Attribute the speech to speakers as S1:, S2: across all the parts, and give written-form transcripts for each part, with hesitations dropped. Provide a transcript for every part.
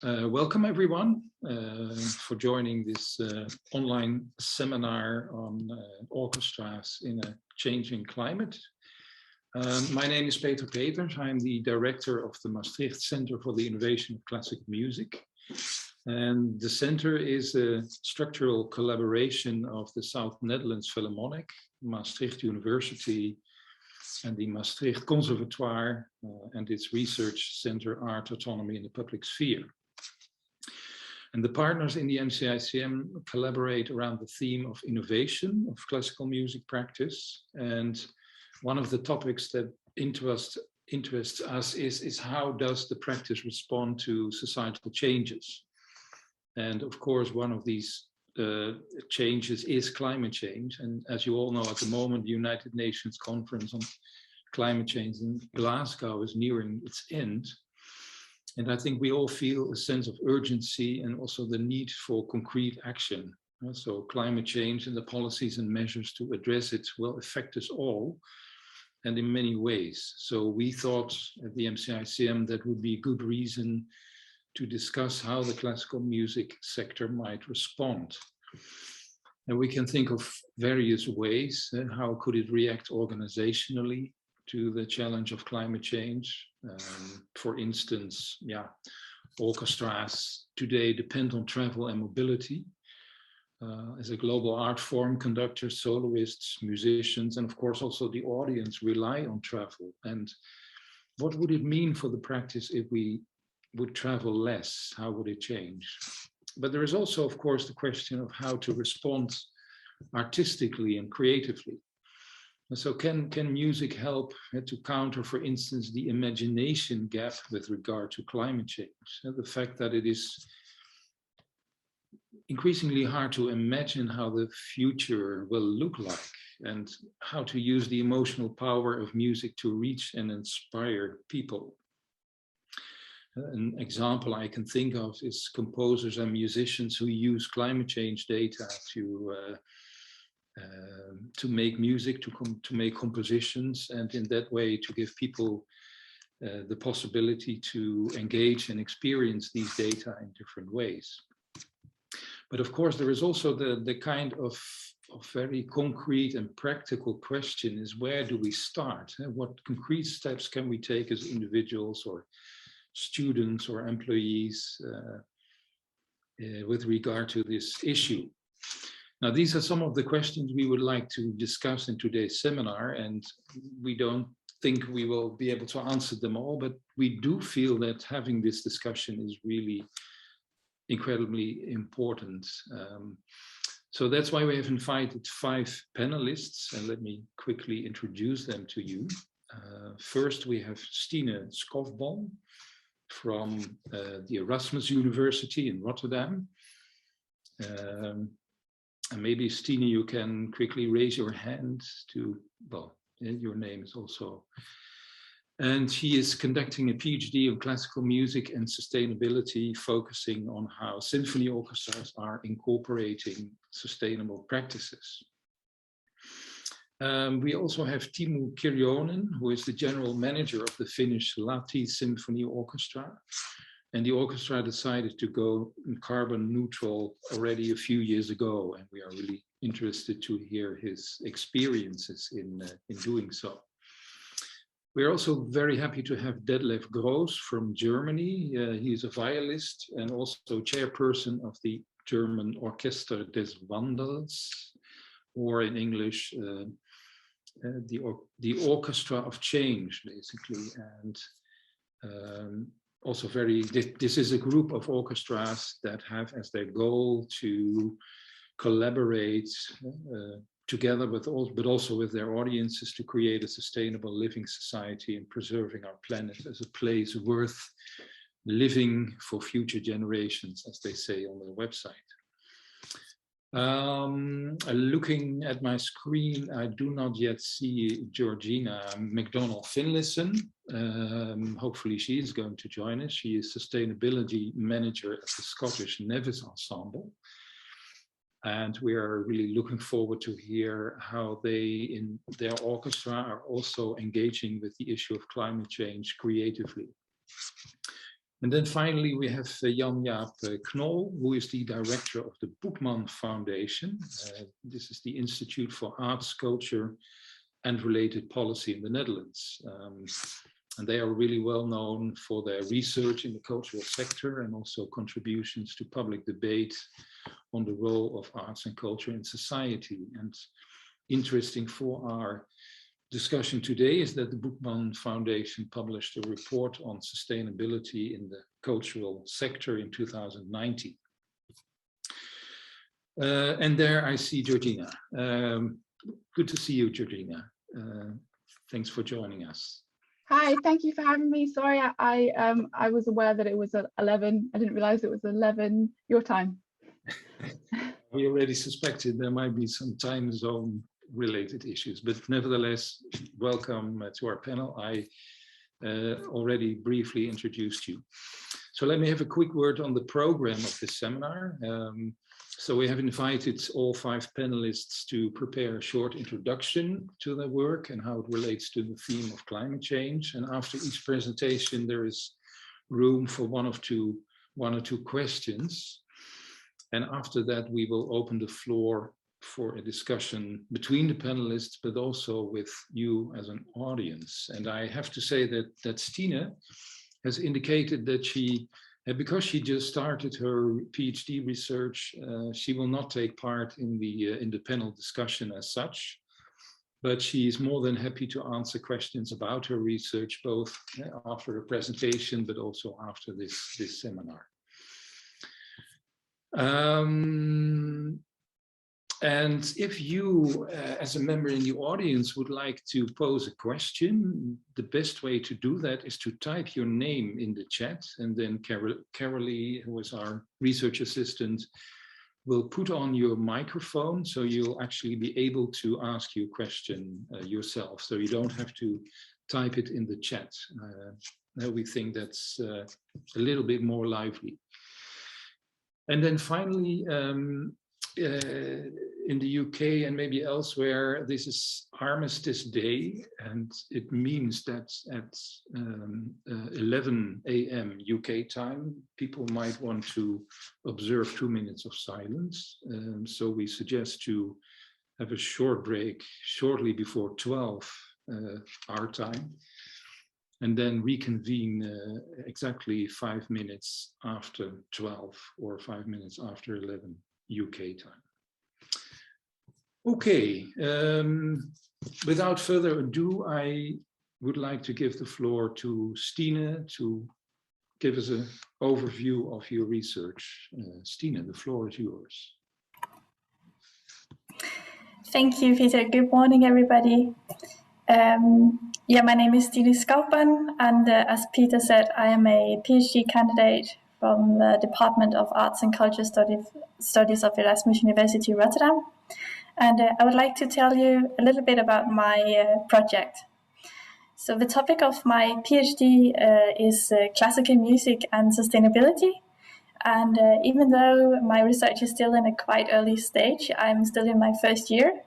S1: Welcome everyone for joining this online seminar on orchestras in a changing climate. My name is Peter Peters. I'm the director of the Maastricht Center for the Innovation of Classical Music. And the center is a structural collaboration of the South Netherlands Philharmonic, Maastricht University, and the Maastricht Conservatoire and its research center Art, Autonomy in the Public Sphere. And the partners in the MCICM collaborate around the theme of innovation of classical music practice. And one of the topics that interests us is how does the practice respond to societal changes? And of course, one of these changes is climate change. And as you all know, at the moment, the United Nations Conference on Climate Change in Glasgow is nearing its end. And I think we all feel a sense of urgency and also the need for concrete action. So climate change and the policies and measures to address it will affect us all and in many ways. So we thought at the MCICM that would be a good reason to discuss how the classical music sector might respond. And we can think of various ways. How could it react organizationally to the challenge of climate change? For instance, orchestras today depend on travel and mobility. As a global art form, conductors, soloists, musicians, and of course also the audience rely on travel. And what would it mean for the practice if we would travel less? How would it change? But there is also, of course, the question of how to respond artistically and creatively. And so can music help to counter, for instance, the imagination gap with regard to climate change? The fact that it is increasingly hard to imagine how the future will look like and how to use the emotional power of music to reach and inspire people. An example I can think of is composers and musicians who use climate change data to make music, to make compositions, and in that way to give people the possibility to engage and experience these data in different ways. But of course, there is also the kind of very concrete and practical question is, where do we start? What concrete steps can we take as individuals or students or employees with regard to this issue? Now, these are some of the questions we would like to discuss in today's seminar, and we don't think we will be able to answer them all, but we do feel that having this discussion is really incredibly important. So that's why we have invited 5 panelists, and let me quickly introduce them to you. First, we have Stine Skofboom from the Erasmus University in Rotterdam. And maybe Stine, you can quickly raise your hand to, well, your name is also. And she is conducting a PhD in classical music and sustainability, focusing on how symphony orchestras are incorporating sustainable practices. We also have Timo Kirjonen, who is the general manager of the Finnish Lahti Symphony Orchestra. And the orchestra decided to go carbon neutral already a few years ago, and we are really interested to hear his experiences in doing so. We're also very happy to have Detlef Groos from Germany. He is a violist and also chairperson of the German Orchester des Wandels, or in English, the Orchestra of Change, basically. And also this is a group of orchestras that have as their goal to collaborate together with but also with their audiences to create a sustainable living society and preserving our planet as a place worth living for future generations, as they say on their website. Looking at my screen, I do not yet see Georgina McDonnell-Finlayson. Hopefully she is going to join us. She is Sustainability Manager at the Scottish Nevis Ensemble. And we are really looking forward to hear how they, in their orchestra, are also engaging with the issue of climate change creatively. And then finally, we have Jan-Jaap Knol, who is the director of the Boekman Foundation. This is the Institute for Arts, Culture and Related Policy in the Netherlands. And they are really well known for their research in the cultural sector and also contributions to public debate on the role of arts and culture in society. And interesting for our discussion today is that the Boekman Foundation published a report on sustainability in the cultural sector in 2019. And there I see Georgina. Good to see you, Georgina. Thanks for joining us.
S2: Hi, thank you for having me. Sorry, I was aware that it was at 11. I didn't realize it was 11 your time.
S1: We already suspected there might be some time zone related issues, but nevertheless, welcome to our panel. I already briefly introduced you. So let me have a quick word on the program of this seminar. So we have invited all 5 panelists to prepare a short introduction to their work and how it relates to the theme of climate change. And after each presentation, there is room for one or two questions. And after that, we will open the floor for a discussion between the panelists, but also with you as an audience. And I have to say that Stine has indicated that because she just started her PhD research, she will not take part in the panel discussion as such, but she is more than happy to answer questions about her research, both after a presentation, but also after this seminar. And if you, as a member in the audience, would like to pose a question, the best way to do that is to type your name in the chat, and then Carolee, who is our research assistant, will put on your microphone, so you'll actually be able to ask your question yourself. So you don't have to type it in the chat. We think that's a little bit more lively. And then finally, in the UK and maybe elsewhere, this is Armistice Day, and it means that at 11 a.m. UK time, people might want to observe 2 minutes of silence. So we suggest to have a short break shortly before 12 our time, and then reconvene exactly 5 minutes after 12 or 5 minutes after 11 UK time. Okay, without further ado, I would like to give the floor to Stine to give us an overview of your research. Stine, the floor is yours.
S3: Thank you, Peter. Good morning, everybody. My name is Stine Schaupman, and as Peter said, I am a PhD candidate from the Department of Arts and Culture Studies of Erasmus University Rotterdam. And I would like to tell you a little bit about my project. So the topic of my PhD is classical music and sustainability. And even though my research is still in a quite early stage, I'm still in my first year,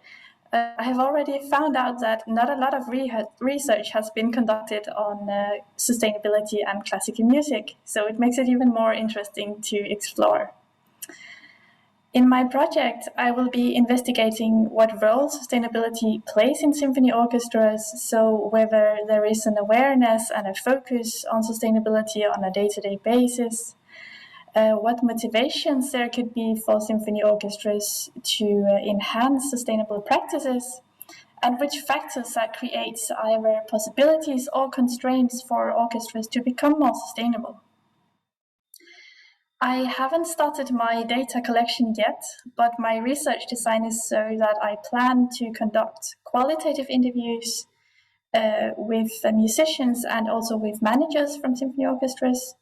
S3: I have already found out that not a lot of research has been conducted on sustainability and classical music, so it makes it even more interesting to explore. In my project, I will be investigating what role sustainability plays in symphony orchestras, so whether there is an awareness and a focus on sustainability on a day-to-day basis, what motivations there could be for symphony orchestras to enhance sustainable practices, and which factors that creates either possibilities or constraints for orchestras to become more sustainable. I haven't started my data collection yet, but my research design is so that I plan to conduct qualitative interviews with musicians and also with managers from symphony orchestras.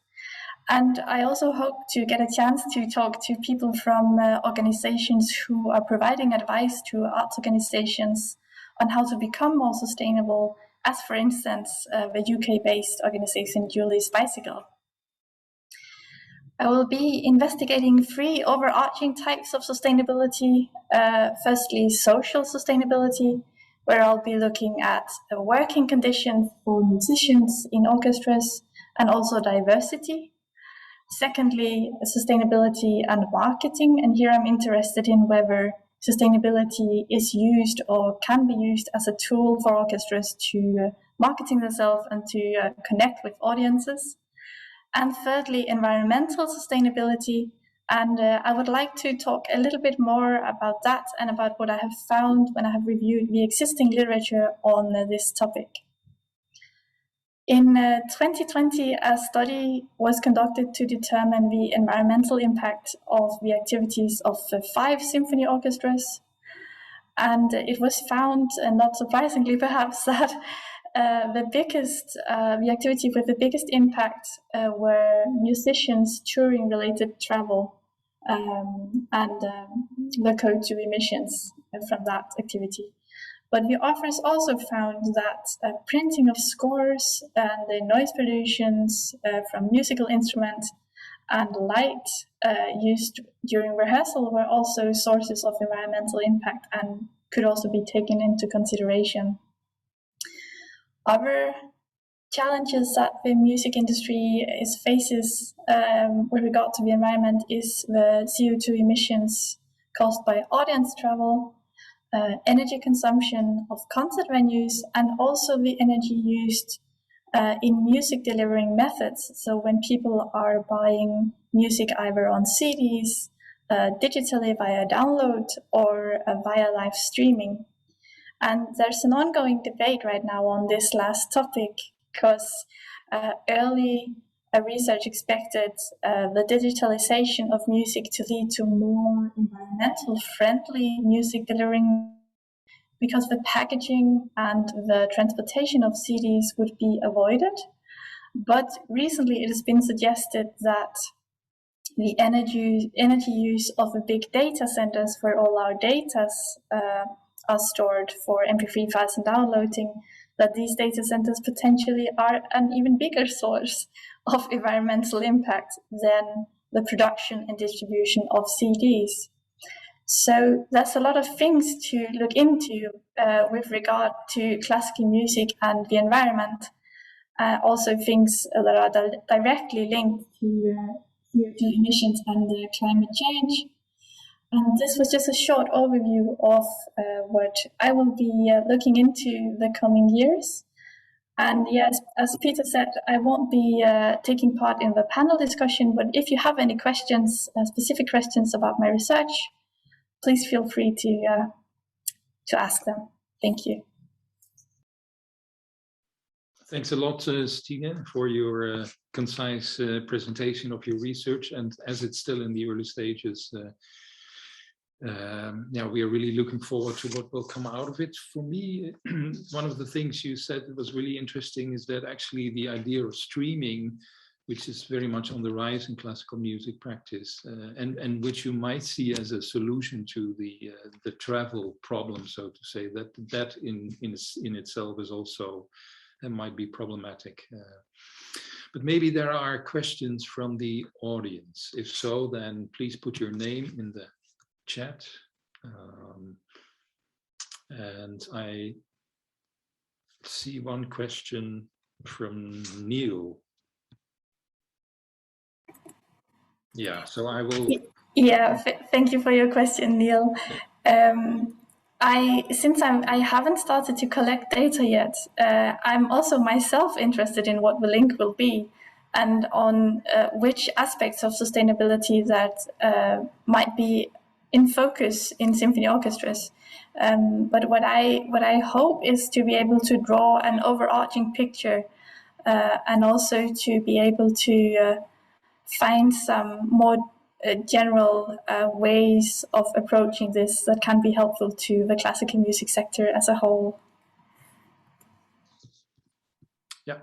S3: And I also hope to get a chance to talk to people from organizations who are providing advice to arts organizations on how to become more sustainable, as for instance, the UK-based organization Julie's Bicycle. I will be investigating 3 overarching types of sustainability. Firstly, social sustainability, where I'll be looking at working conditions for musicians in orchestras, and also diversity, Secondly, sustainability and marketing. And here I'm interested in whether sustainability is used or can be used as a tool for orchestras to marketing themselves and to connect with audiences. And thirdly, environmental sustainability. And I would like to talk a little bit more about that and about what I have found when I have reviewed the existing literature on this topic. In 2020, a study was conducted to determine the environmental impact of the activities of 5 symphony orchestras. And it was found, and not surprisingly perhaps, that the activity with the biggest impact were musicians touring related travel and the CO2 emissions from that activity. But the authors also found that printing of scores and the noise pollutions from musical instruments and light used during rehearsal were also sources of environmental impact and could also be taken into consideration. Other challenges that the music industry faces with regard to the environment is the CO2 emissions caused by audience travel, energy consumption of concert venues, and also the energy used in music delivering methods. So when people are buying music either on CDs, digitally via download, or via live streaming. And there's an ongoing debate right now on this last topic because early research expected the digitalization of music to lead to more environmental friendly music delivering because the packaging and the transportation of CDs would be avoided. But recently it has been suggested that the energy use of the big data centers where all our data are stored for MP3 files and downloading, that these data centers potentially are an even bigger source of environmental impact than the production and distribution of CDs. So there's a lot of things to look into with regard to classical music and the environment. Also things that are directly linked to CO2 emissions and climate change. And this was just a short overview of what I will be looking into the coming years. And yes, as Peter said, I won't be taking part in the panel discussion, but if you have any questions, specific questions about my research, please feel free to ask them. Thank you.
S1: Thanks a lot, Stine, for your concise presentation of your research. And as it's still in the early stages, we are really looking forward to what will come out of it. For me, one of the things you said that was really interesting is that actually the idea of streaming, which is very much on the rise in classical music practice, and which you might see as a solution to the travel problem, so to say, that in itself is also might be problematic. But maybe there are questions from the audience. If so, then please put your name in the chat. And I see one question from Neil. Yeah, so I will.
S3: Yeah, thank you for your question, Neil. Since I haven't started to collect data yet, I'm also myself interested in what the link will be and on which aspects of sustainability that might be in focus in symphony orchestras. But what I hope is to be able to draw an overarching picture and also to be able to find some more general ways of approaching this that can be helpful to the classical music sector as a whole.
S1: Yeah,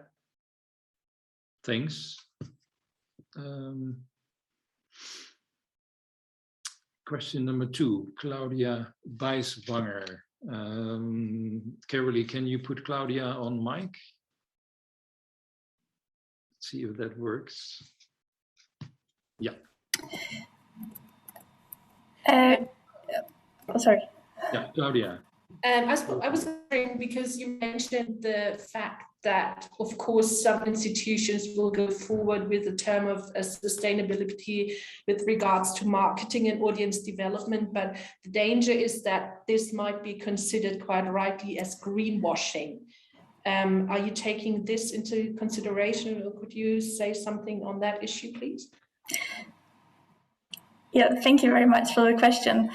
S1: thanks. Question number 2, Claudia Weiswanger. Carolee, can you put Claudia on mic? Let's see if that works. Yeah.
S3: Sorry.
S1: Yeah, Claudia.
S4: I was wondering, because you mentioned the fact that, of course, some institutions will go forward with the term of sustainability with regards to marketing and audience development, but the danger is that this might be considered quite rightly as greenwashing. Are you taking this into consideration, or could you say something on that issue, please?
S3: Yeah, thank you very much for the question.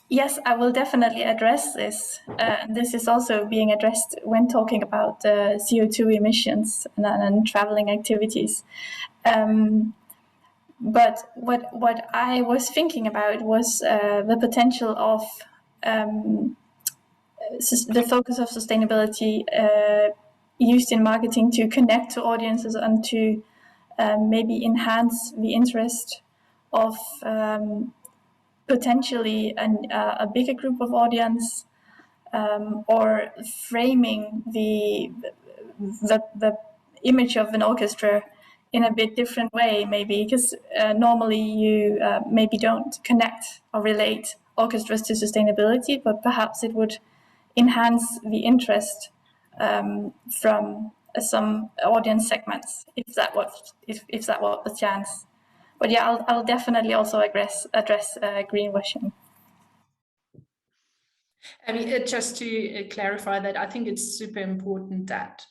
S3: Yes, I will definitely address this. This is also being addressed when talking about CO2 emissions and traveling activities. But what I was thinking about was the potential of the focus of sustainability used in marketing to connect to audiences and to maybe enhance the interest of potentially a bigger group of audience, or framing the image of an orchestra in a bit different way, maybe, because normally you maybe don't connect or relate orchestras to sustainability, but perhaps it would enhance the interest from some audience segments, if that was the chance. But yeah, I'll definitely also address greenwashing.
S4: I mean, just to clarify that, I think it's super important that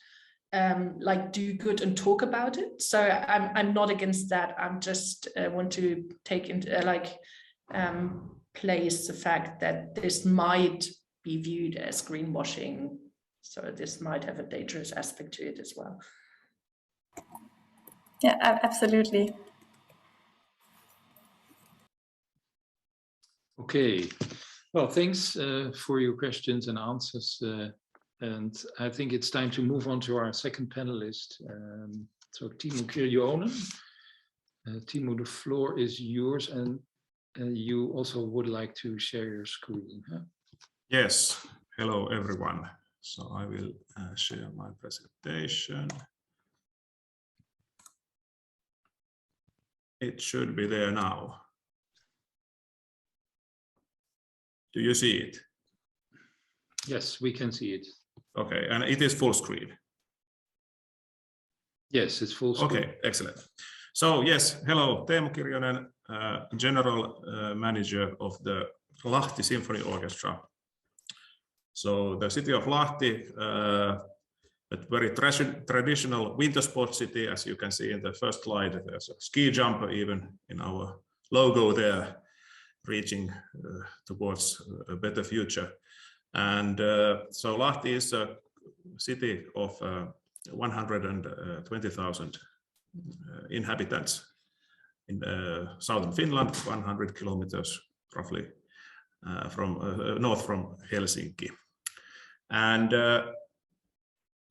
S4: like do good and talk about it. So I'm not against that. I'm just want to take into place the fact that this might be viewed as greenwashing. So this might have a dangerous aspect to it as well.
S3: Yeah, absolutely.
S1: Okay, well, thanks for your questions and answers. And I think it's time to move on to our second panelist. So Timo Kirjonen. Timo, the floor is yours, and you also would like to share your screen. Huh?
S5: Yes, hello everyone. So I will share my presentation. It should be there now. Do you see it?
S1: Yes, we can see it.
S5: Okay, and it is full screen.
S1: Yes, it's full screen.
S5: Okay, excellent. So yes, hello, Teemu Kirjonen, General Manager of the Lahti Symphony Orchestra. So the city of Lahti, a very traditional winter sports city, as you can see in the first slide. There's a ski jumper even in our logo there, reaching towards a better future. And so Lahti is a city of 120,000 inhabitants in southern Finland, 100 kilometers roughly from north from Helsinki. And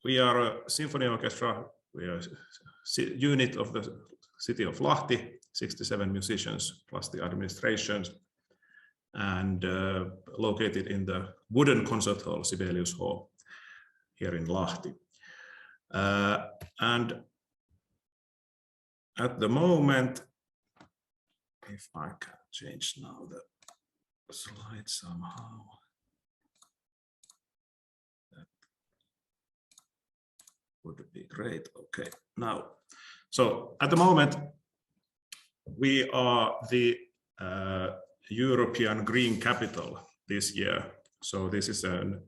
S5: we are a symphony orchestra. We are a unit of the city of Lahti, 67 musicians plus the administration, and located in the wooden concert hall, Sibelius Hall, here in Lahti. And at the moment, if I can change now the slide somehow, that would be great. Okay, now, so at the moment, we are the European Green Capital this year. So this is an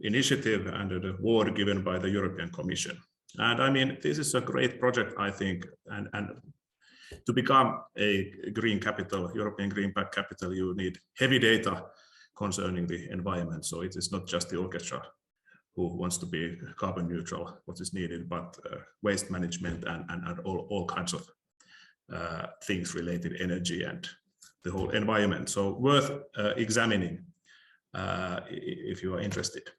S5: initiative and an award given by the European Commission. And I mean, this is a great project, I think, and to become a green capital, European Green Capital, you need heavy data concerning the environment. So it is not just the orchestra who wants to be carbon neutral, what is needed, but waste management and all kinds of things related, energy and the whole environment. So worth examining if you are interested.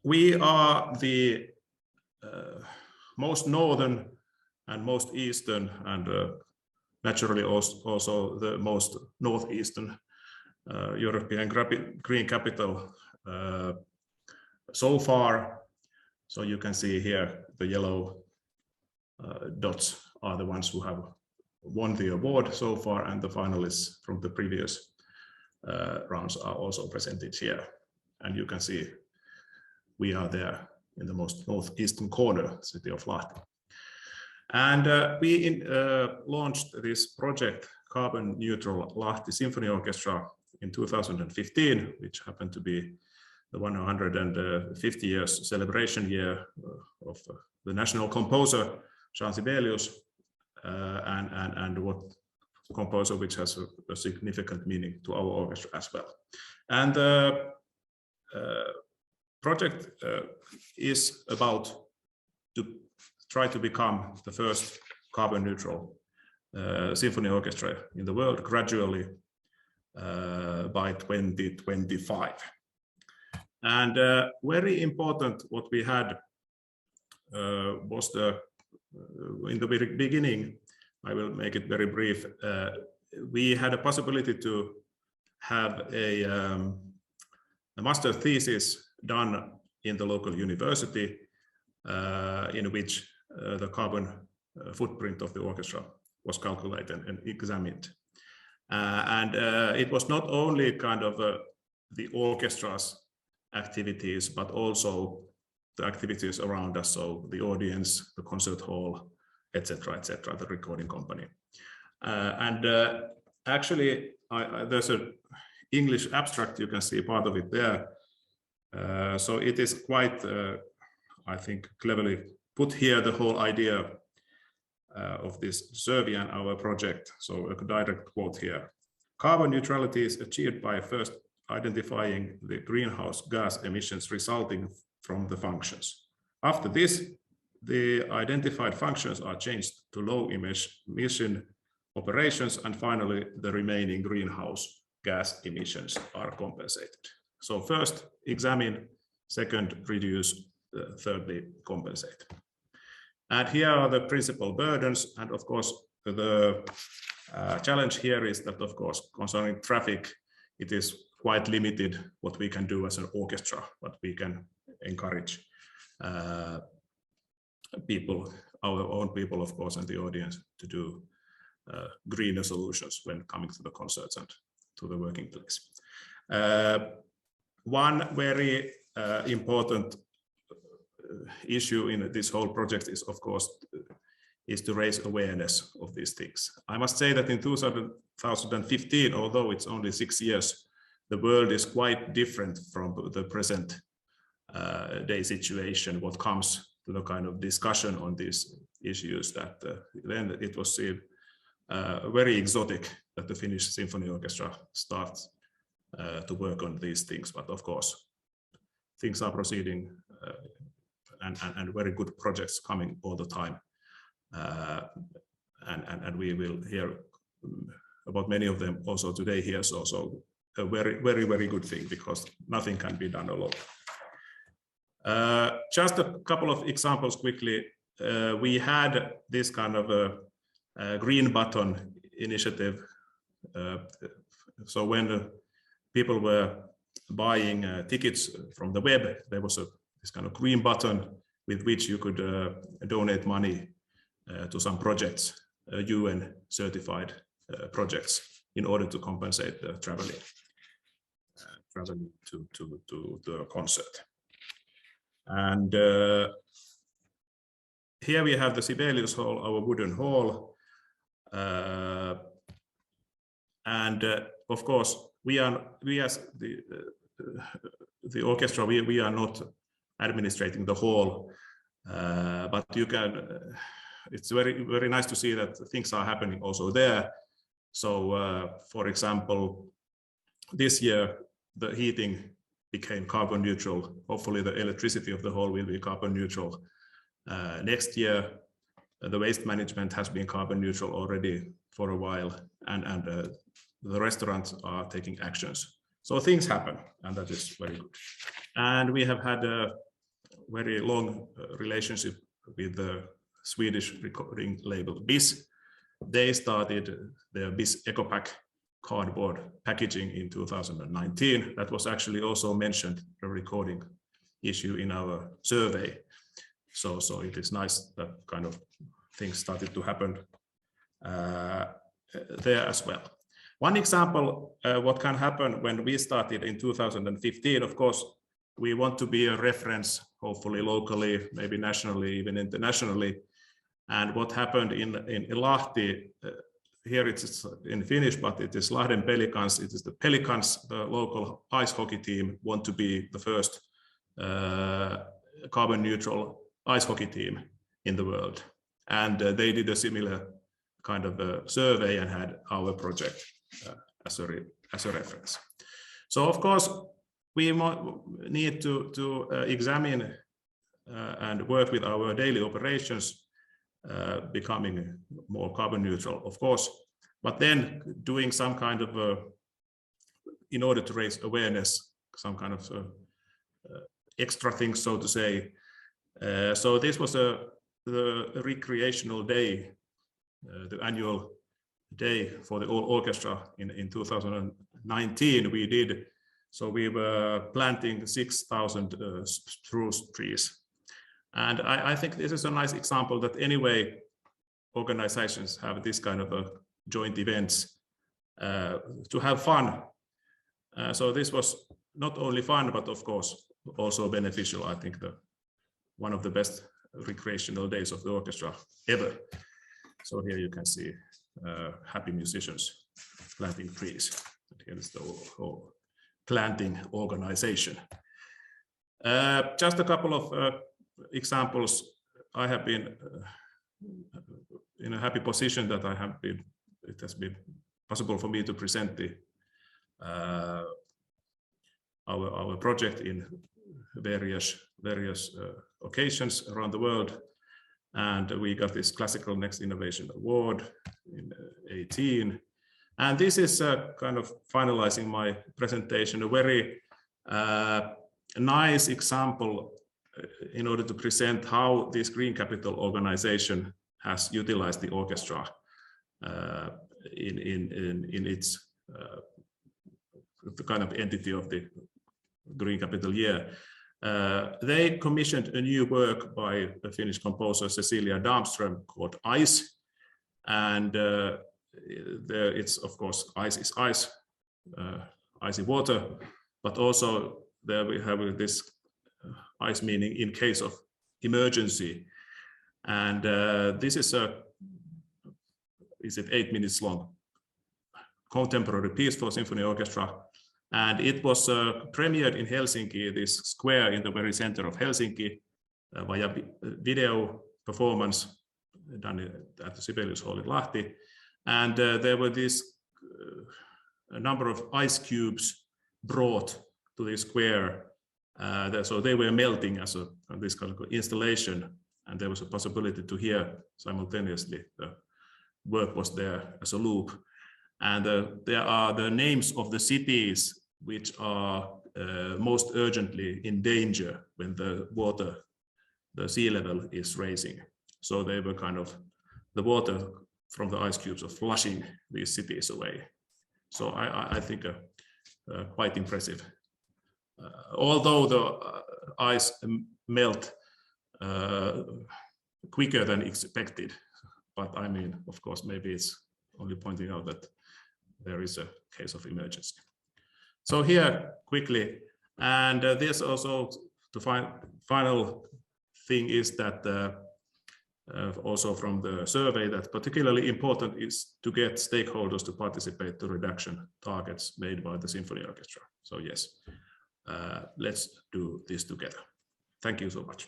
S5: We are the most northern and most eastern, and naturally also the most northeastern European green capital so far. So you can see here the yellow dots are the ones who have won the award so far, and the finalists from the previous rounds are also presented here. And you can see we are there in the most northeastern corner, city of Lahti. And we launched this project, Carbon Neutral Lahti Symphony Orchestra, in 2015, which happened to be the 150 years celebration year of the national composer, Jean Sibelius, and what composer which has a significant meaning to our orchestra as well. And the project is about to try to become the first carbon neutral symphony orchestra in the world gradually by 2025. And very important what we had was in the very beginning, I will make it very brief, we had a possibility to have a master thesis done in the local university in which the carbon footprint of the orchestra was calculated and examined. And it was not only kind of the orchestra's activities, but also the activities around us, so the audience, the concert hall, etc., the recording company. Actually, there's an English abstract, you can see part of it there. So it is quite, I think, cleverly put here, the whole idea of this survey and our project. So a direct quote here. Carbon neutrality is achieved by first identifying the greenhouse gas emissions resulting from the functions. After this, the identified functions are changed to low emission operations, and finally the remaining greenhouse gas emissions are compensated. So first examine, second reduce, thirdly compensate. And here are the principal burdens, and of course the challenge here is that, of course, concerning traffic, it is quite limited what we can do as an orchestra, but we can encourage people, our own people, of course, and the audience to do greener solutions when coming to the concerts and to the working place. One very important issue in this whole project is, of course, is to raise awareness of these things. I must say that in 2015, although it's only 6 years, the world is quite different from the present day situation, what comes to the kind of discussion on these issues, that then it was seen very exotic that the Finnish Symphony Orchestra starts to work on these things. But of course, things are proceeding and very good projects coming all the time. And we will hear about many of them also today here. So a very good thing, because nothing can be done alone. Just a couple of examples quickly. We had this kind of a green button initiative. So when the people were buying tickets from the web, there was this kind of green button with which you could donate money to some projects, UN certified projects, in order to compensate the traveling to the concert. And here we have the Sibelius Hall, our wooden hall. And of course, we as the orchestra, we are not administrating the hall, but you can. It's very nice to see that things are happening also there. So, for example, this year the heating became carbon neutral. Hopefully, the electricity of the hall will be carbon neutral. Next year, the waste management has been carbon neutral already for a while, and the restaurants are taking actions. So things happen, and that is very good. And we have had a very long relationship with the Swedish recording label BIS. They started their BIS EcoPack cardboard packaging in 2019. That was actually also mentioned, a recording issue in our survey. So it is nice that kind of things started to happen there as well. One example, what can happen when we started in 2015, of course, we want to be a reference, hopefully locally, maybe nationally, even internationally. And what happened in Lahti, here it's in Finnish, but it is Lahden Pelicans. It is the Pelicans, the local ice hockey team, want to be the first carbon neutral ice hockey team in the world. And they did a similar kind of a survey and had our project as a reference. So of course, we need to examine and work with our daily operations, becoming more carbon neutral, of course, but then doing some kind of, in order to raise awareness, some kind of extra things, so to say. So this was the recreational day, the annual day for the orchestra in 2019 we did. So we were planting 6,000 spruce trees. And I think this is a nice example that anyway, organizations have this kind of joint events to have fun. So this was not only fun, but of course also beneficial. I think one of the best recreational days of the orchestra ever. So here you can see happy musicians planting trees. Here is the whole planting organization. Just a couple of examples. I have been in a happy position that it has been possible for me to present our project in various occasions around the world. And we got this Classical Next Innovation Award in 2018. And this is kind of finalizing my presentation, a very nice example in order to present how this Green Capital organization has utilized the orchestra in its the kind of entity of the Green Capital year. They commissioned a new work by the Finnish composer Cecilia Damström called Ice, and it's of course ice is ice, icy water, but also there we have this ice meaning in case of emergency, and this is it 8 minutes long contemporary piece for symphony orchestra. And it was premiered in Helsinki, this square in the very center of Helsinki, via video performance done at the Sibelius Hall in Lahti. And there were a number of ice cubes brought to this square. So they were melting as this kind of installation, and there was a possibility to hear simultaneously. The work was there as a loop. And there are the names of the cities which are most urgently in danger when the sea level is rising. So they were kind of, the water from the ice cubes of flushing these cities away. So I think quite impressive. Although the ice melt quicker than expected, but I mean, of course, maybe it's only pointing out that there is a case of emergency. So here quickly, and this also the final thing is that also from the survey that particularly important is to get stakeholders to participate to reduction targets made by the symphony orchestra. So yes, let's do this together. Thank you so much.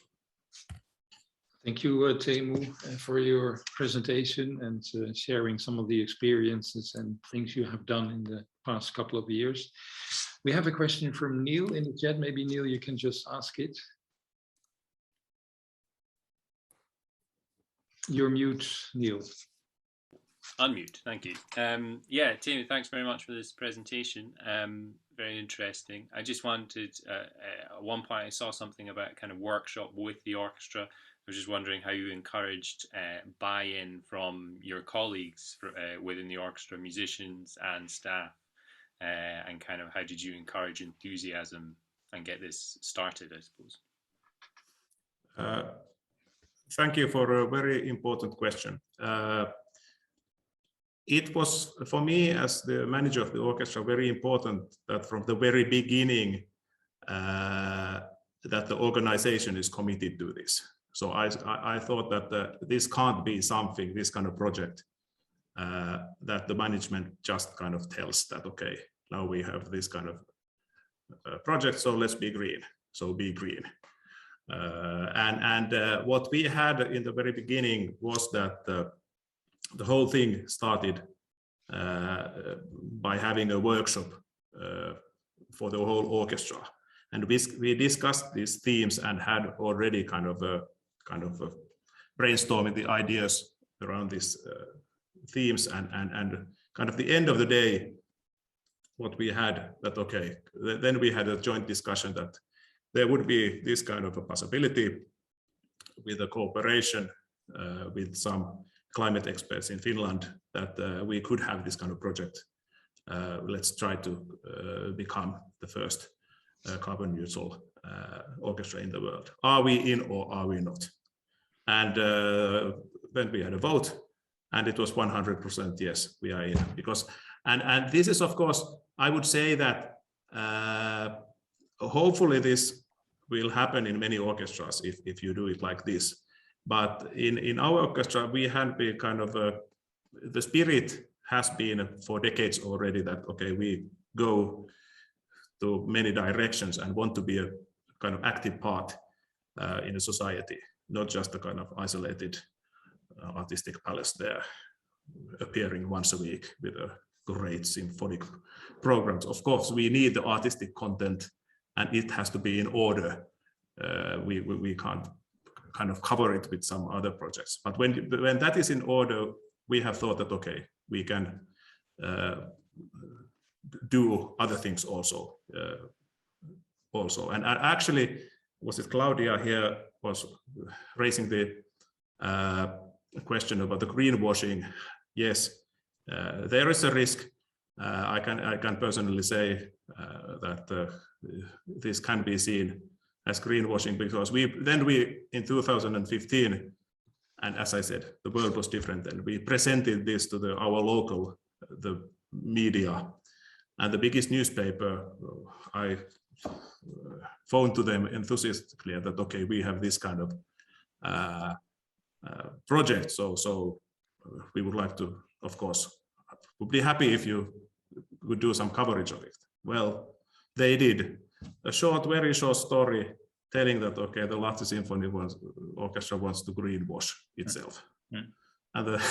S1: Thank you, Teemu, for your presentation and sharing some of the experiences and things you have done in the past couple of years. We have a question from Neil in the chat. Maybe Neil, you can just ask it. You're mute, Neil.
S6: Unmute, thank you. Yeah, Teemu, thanks very much for this presentation. Very interesting. I just wanted, at one point I saw something about kind of workshop with the orchestra. I was just wondering how you encouraged buy-in from your colleagues within the orchestra, musicians and staff, and kind of how did you encourage enthusiasm and get this started, I suppose?
S5: Thank you for a very important question. it was, for me as the manager of the orchestra, very important that from the very beginning that the organization is committed to this. So I thought that this can't be something, this kind of project, that the management just kind of tells that, okay, now we have this kind of project, so let's be green. So be green. What we had in the very beginning was that the whole thing started by having a workshop for the whole orchestra, and we discussed these themes and had already kind of brainstorming the ideas around these themes, and kind of the end of the day, what we had that, okay, then we had a joint discussion that there would be this kind of a possibility with a cooperation with some climate experts in Finland, that we could have this kind of project. Let's try to become the first carbon neutral orchestra in the world. Are we in or are we not? And then we had a vote, and it was 100% yes, we are in. Because and this is, of course, I would say that hopefully this will happen in many orchestras if you do it like this. But in our orchestra, we have been kind of the spirit has been for decades already that, okay, we go to many directions and want to be a kind of active part in a society, not just a kind of isolated artistic palace there appearing once a week with a great symphonic programs. Of course, we need the artistic content, and it has to be in order. We can't kind of cover it with some other projects. But when that is in order, we have thought that, okay, we can do other things also. And actually, was it Claudia here was raising the question about the greenwashing? Yes, there is a risk. I can personally say that this can be seen as greenwashing, because we in 2015, and as I said, the world was different, and we presented this to our local media, and the biggest newspaper, I phoned to them enthusiastically that, okay, we have this kind of project, so we would like to, of course, would be happy if you would do some coverage of it. Well, they did a very short story telling that, okay, the Lahti Symphony Orchestra wants to greenwash itself. And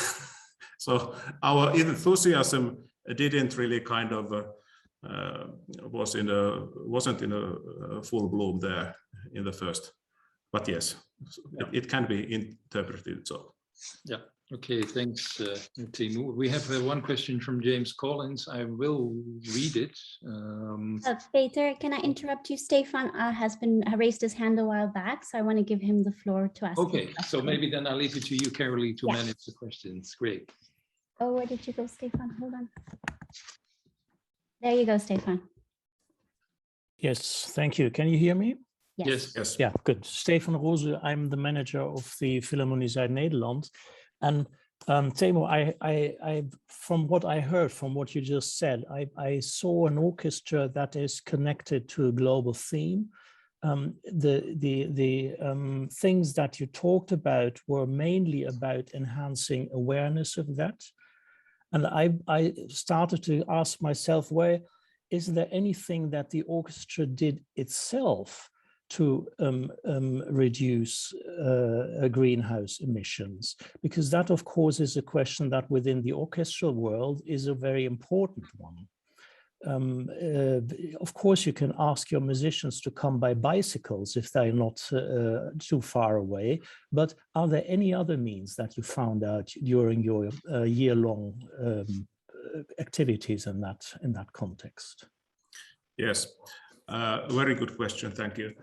S5: so our enthusiasm didn't really kind of wasn't in a full bloom there in the first, but yes, it can be interpreted so.
S1: Yeah. Okay, thanks, Teemu. We have one question from James Collins. I will read it.
S7: Peter, can I interrupt you? Stefan has raised his hand a while back, so I want to give him the floor to ask.
S1: Okay, so maybe then I'll leave it to you, Carolee, to manage the questions. Great.
S7: Oh, where did you go, Stefan? Hold on. There you go, Stefan.
S8: Yes, thank you. Can you hear me?
S1: Yes.
S8: Yeah, good. Stefan Rose, I'm the manager of the Philharmonie Zuid-Nederland. And Teemu, I from what I heard, from what you just said, I saw an orchestra that is connected to a global theme. The things that you talked about were mainly about enhancing awareness of that. And I started to ask myself, is there anything that the orchestra did itself to reduce greenhouse emissions? Because that, of course, is a question that within the orchestral world is a very important one. Of course, you can ask your musicians to come by bicycles if they're not too far away, but are there any other means that you found out during your year-long activities in that context?
S5: Yes, very good question, thank you.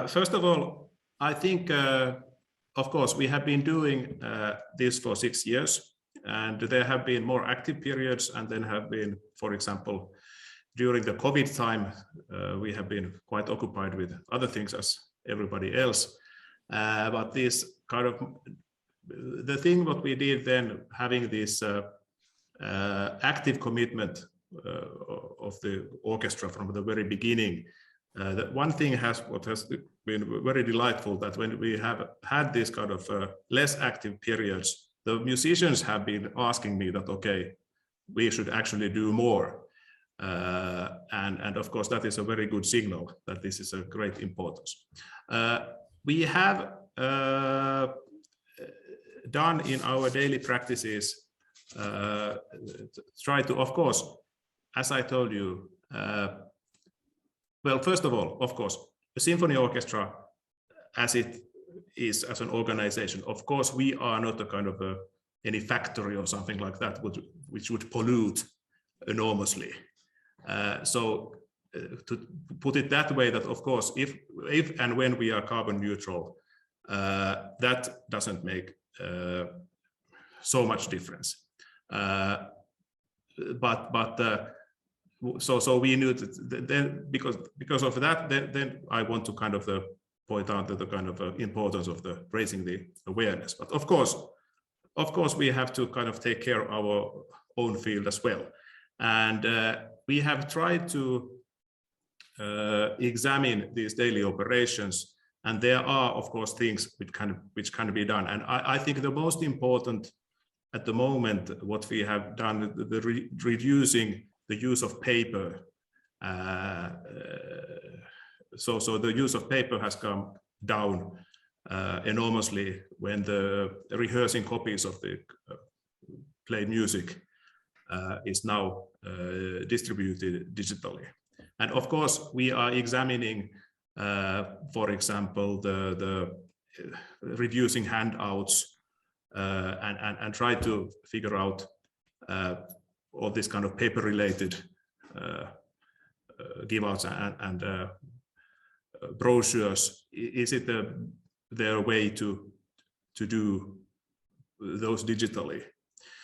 S5: First of all, I think, of course, we have been doing this for 6 years, and there have been more active periods, and then have been, for example, during the COVID time, we have been quite occupied with other things as everybody else. But this kind of, the thing what we did then, having this active commitment of the orchestra from the very beginning. That one thing what has been very delightful, that when we have had this kind of less active periods, the musicians have been asking me that, okay, we should actually do more. And of course, that is a very good signal that this is a great importance. We have done in our daily practices, try to, of course, as I told you, well, first of all, of course, the symphony orchestra, as it is as an organization, of course, we are not a kind of any factory or something like that, which would pollute enormously. So to put it that way, that of course, if and when we are carbon neutral, that doesn't make so much difference. So we knew that then, because of that, then I want to kind of point out the kind of importance of raising the awareness. But of course, we have to kind of take care of our own field as well. And we have tried to examine these daily operations, and there are, of course, things which can be done. And I think the most important at the moment, what we have done, reducing the use of paper. So the use of paper has come down enormously when the rehearsing copies of the played music is now distributed digitally. And of course, we are examining, for example, the reducing handouts and try to figure out all this kind of paper-related give outs and brochures. Is it their way to do those digitally?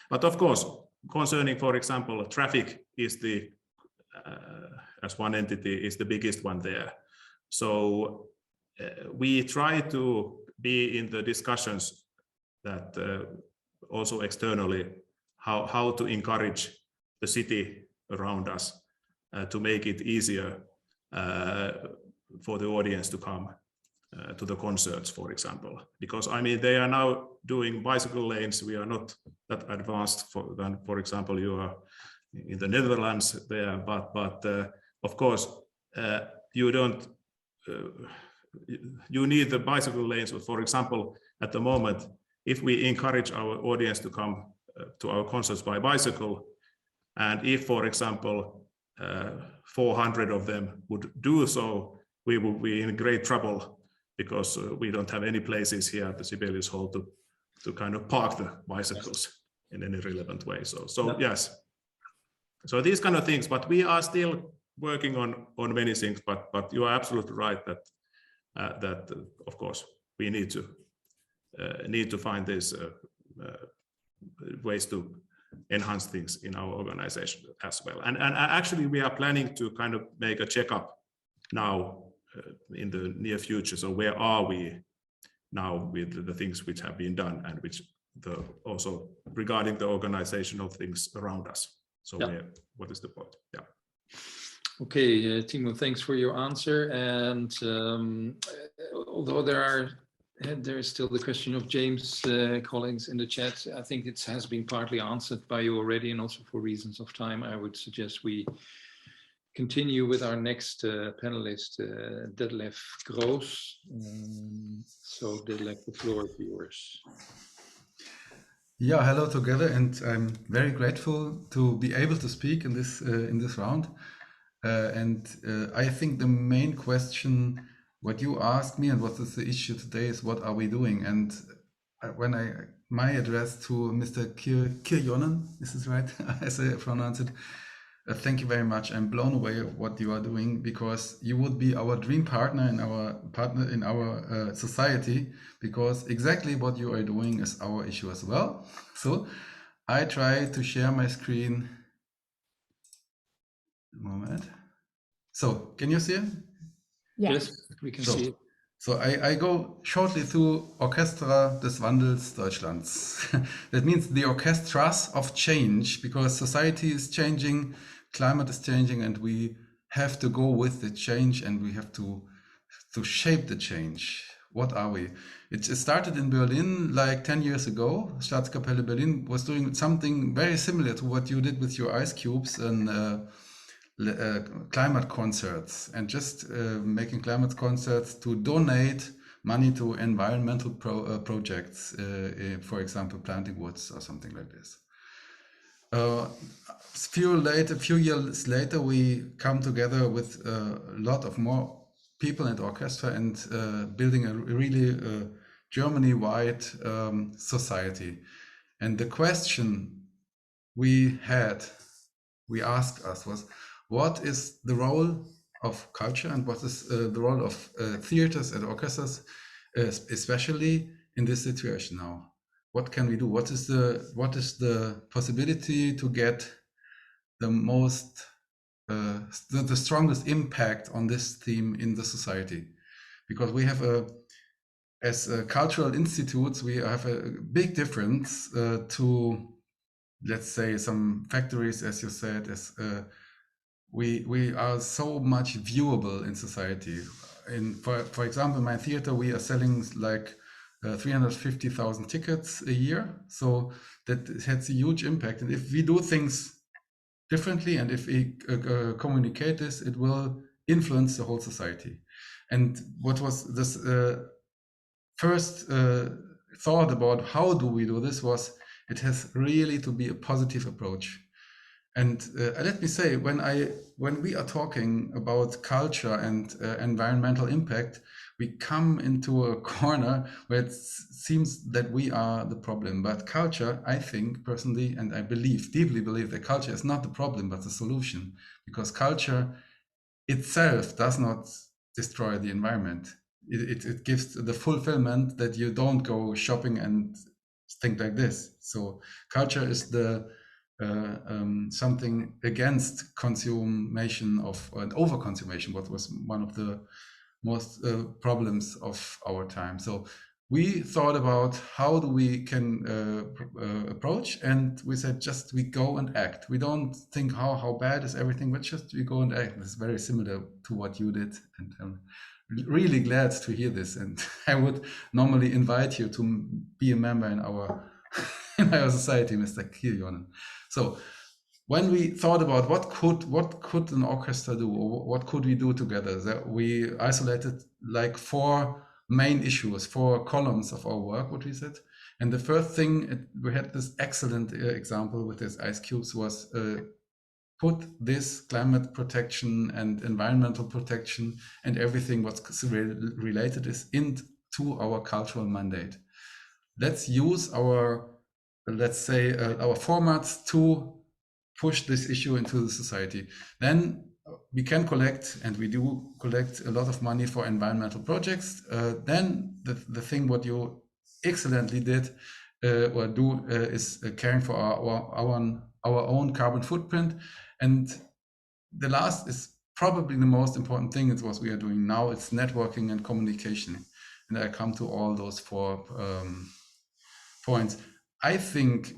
S5: But of course, concerning, for example, traffic is the as one entity is the biggest one there. So we try to be in the discussions that also externally how to encourage the city around us to make it easier for the audience to come to the concerts, for example. Because I mean, they are now doing bicycle lanes. We are not that advanced than, for example, you are in the Netherlands there. But of course, you don't. You need the bicycle lanes. For example, at the moment, if we encourage our audience to come to our concerts by bicycle, and if, for example, 400 of them would do so, we will be in great trouble because we don't have any places here at the Sibelius Hall to kind of park the bicycles in any relevant way. So yeah. Yes. So these kind of things, but we are still working on many things. But you are absolutely right that of course we need to find these ways to enhance things in our organization as well. And actually we are planning to kind of make a checkup now in the near future. So where are we now with the things which have been done and which also regarding the organizational things around us. So yeah. What is the point? Yeah.
S1: Okay, Timo, thanks for your answer. And although there is still the question of James' colleagues in the chat, I think it has been partly answered by you already, and also for reasons of time, I would suggest we continue with our next panelist, Detlef Groos. So Detlef, the floor is yours.
S9: Yeah, hello together, and I'm very grateful to be able to speak in this round. I think the main question, what you asked me and what is the issue today, is what are we doing? And when my address to Mr. Kirjonen, is this right? As I pronounce it. Thank you very much. I'm blown away of what you are doing, because you would be our dream partner in our society, because exactly what you are doing is our issue as well. So I try to share my screen. A moment. So can you see it?
S1: Yes, we can see it.
S9: So I go shortly through Orchestra des Wandels Deutschlands. That means the orchestras of change, because society is changing, climate is changing, and we have to go with the change, and we have to shape the change. What are we? It started in Berlin like 10 years ago. Staatskapelle Berlin was doing something very similar to what you did with your ice cubes and climate concerts, and just making climate concerts to donate money to environmental projects, for example, planting woods or something like this. A few years later, we come together with a lot of more people and orchestra, and building a really Germany-wide society. And the question we asked us was, what is the role of culture, and what is the role of theaters and orchestras, especially in this situation now? What can we do? What is the possibility to get the most the strongest impact on this theme in the society? Because we have as cultural institutes, we have a big difference to, let's say, some factories, as you said, as we are so much viewable in society. For example, my theater, we are selling like 350,000 tickets a year. So that has a huge impact. And if we do things differently, and if we communicate this, it will influence the whole society. And what was this first thought about how do we do this was, it has really to be a positive approach. And let me say, when we are talking about culture and environmental impact, we come into a corner where it seems that we are the problem. But culture, I think personally, and I deeply believe that culture is not the problem, but the solution, because culture itself does not destroy the environment. It gives the fulfillment that you don't go shopping and think like this. So culture is the something against consummation of and overconsummation, what was one of the most problems of our time. So we thought about how do we can approach, and we said just we go and act. We don't think how bad is everything, but just we go and act. It's very similar to what you did, and I'm really glad to hear this. And I would normally invite you to be a member in our in our society, Mr. Kirjonen. So when we thought about what could an orchestra do, or what could we do together, that we isolated like 4 main issues, 4 columns of our work, what we said. And the first thing, we had this excellent example with this ice cubes, was put this climate protection and environmental protection and everything what's related is into our cultural mandate. Let's use our, let's say, our formats to push this issue into the society. Then we can collect, and we do collect, a lot of money for environmental projects. Then the thing what you excellently did or do is caring for our own carbon footprint. And the last is probably the most important thing. It's what we are doing now. It's networking and communication. And I come to all those 4 points. I think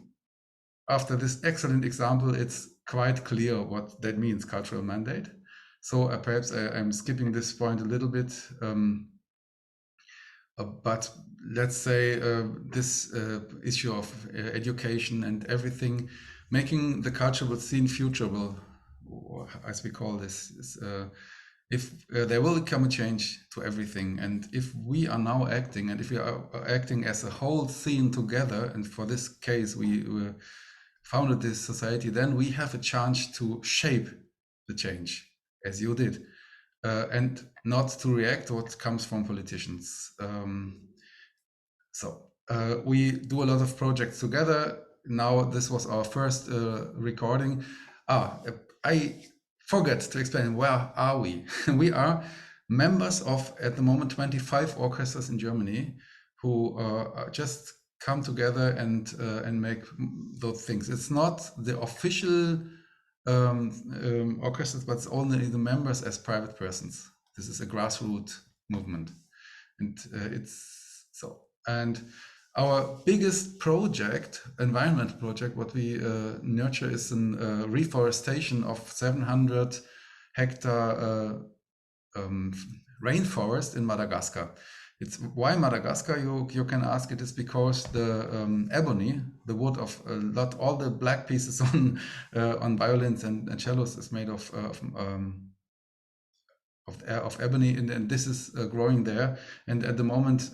S9: after this excellent example, it's quite clear what that means, cultural mandate. So perhaps I'm skipping this point a little bit, but let's say this issue of education and everything, making the cultural scene futurable, as we call this, is, if there will come a change to everything, and if we are now acting, and if we are acting as a whole scene together, and for this case we founded this society, then we have a chance to shape the change, as you did, and not to react to what comes from politicians. So we do a lot of projects together. Now this was our first recording. I forgot to explain, where are we? We are members of, at the moment, 25 orchestras in Germany who just come together and make those things. It's not the official orchestras, but it's only the members as private persons. This is a grassroots movement. And it's so. And our biggest project, environmental project, what we nurture is a reforestation of 700 hectare rainforest in Madagascar. It's why Madagascar, you can ask. It is because the ebony, the wood of all the black pieces on violins and cellos is made of ebony, and this is growing there. And at the moment,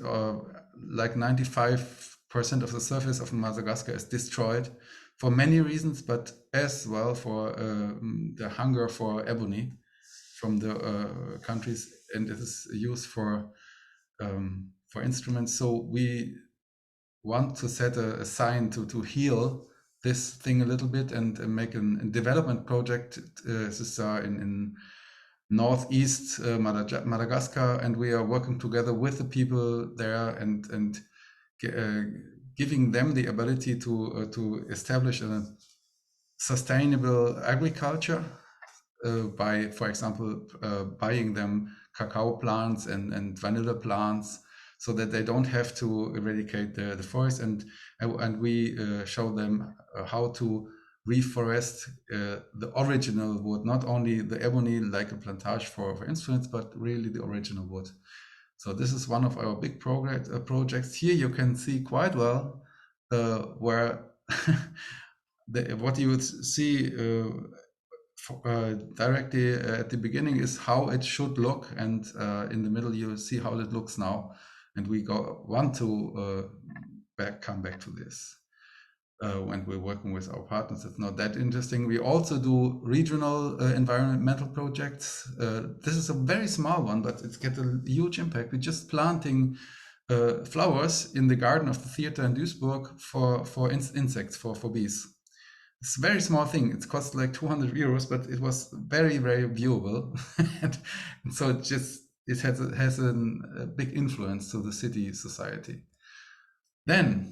S9: like 95% of the surface of Madagascar is destroyed for many reasons, but as well for the hunger for ebony from the countries, and it is used for instruments. So we want to set a sign to heal this thing a little bit and make a development project. This is in northeast Madagascar, and we are working together with the people there and giving them the ability to establish a sustainable agriculture by, for example, buying them cacao plants and vanilla plants, so that they don't have to eradicate the forest, and we show them how to reforest the original wood, not only the ebony like a plantage for instruments, but really the original wood. So this is one of our big projects. Here you can see quite well where what you would see directly at the beginning is how it should look, and in the middle you see how it looks now, and we want to come back to this when we're working with our partners. It's not that interesting. We also do regional environmental projects. This is a very small one, but it's got a huge impact. We're just planting flowers in the garden of the theater in Duisburg for insects, for bees. It's a very small thing. It cost like 200 euros, but it was very, very viewable. And so it has a big influence to the city society. Then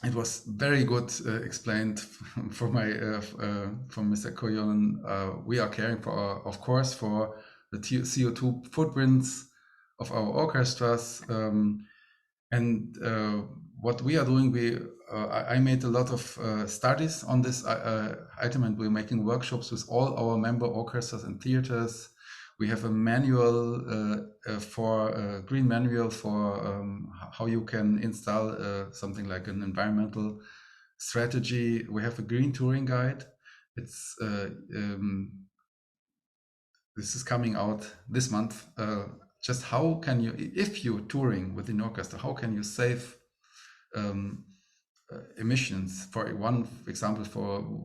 S9: it was very good explained from Mr. Koyonen. We are caring for, of course, for the CO2 footprints of our orchestras, and what we are doing, I made a lot of studies on this item, and we're making workshops with all our member orchestras and theaters. We have a manual green manual for how you can install something like an environmental strategy. We have a green touring guide. It's this is coming out this month. Just how can you, if you're touring with an orchestra, how can you save emissions? For one example,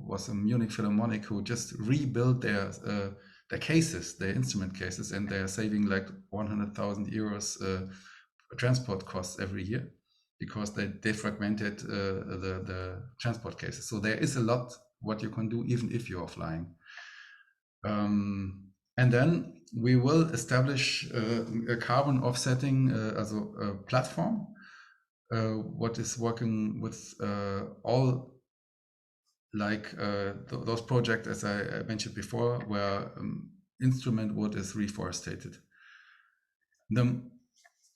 S9: was a Munich Philharmonic who just rebuilt their cases, their instrument cases, and they're saving like 100,000 euros transport costs every year because they defragmented the transport cases. So there is a lot what you can do even if you are flying. And then we will establish a carbon offsetting as a platform, what is working with all like those projects, as I mentioned before, where instrument wood is reforested. The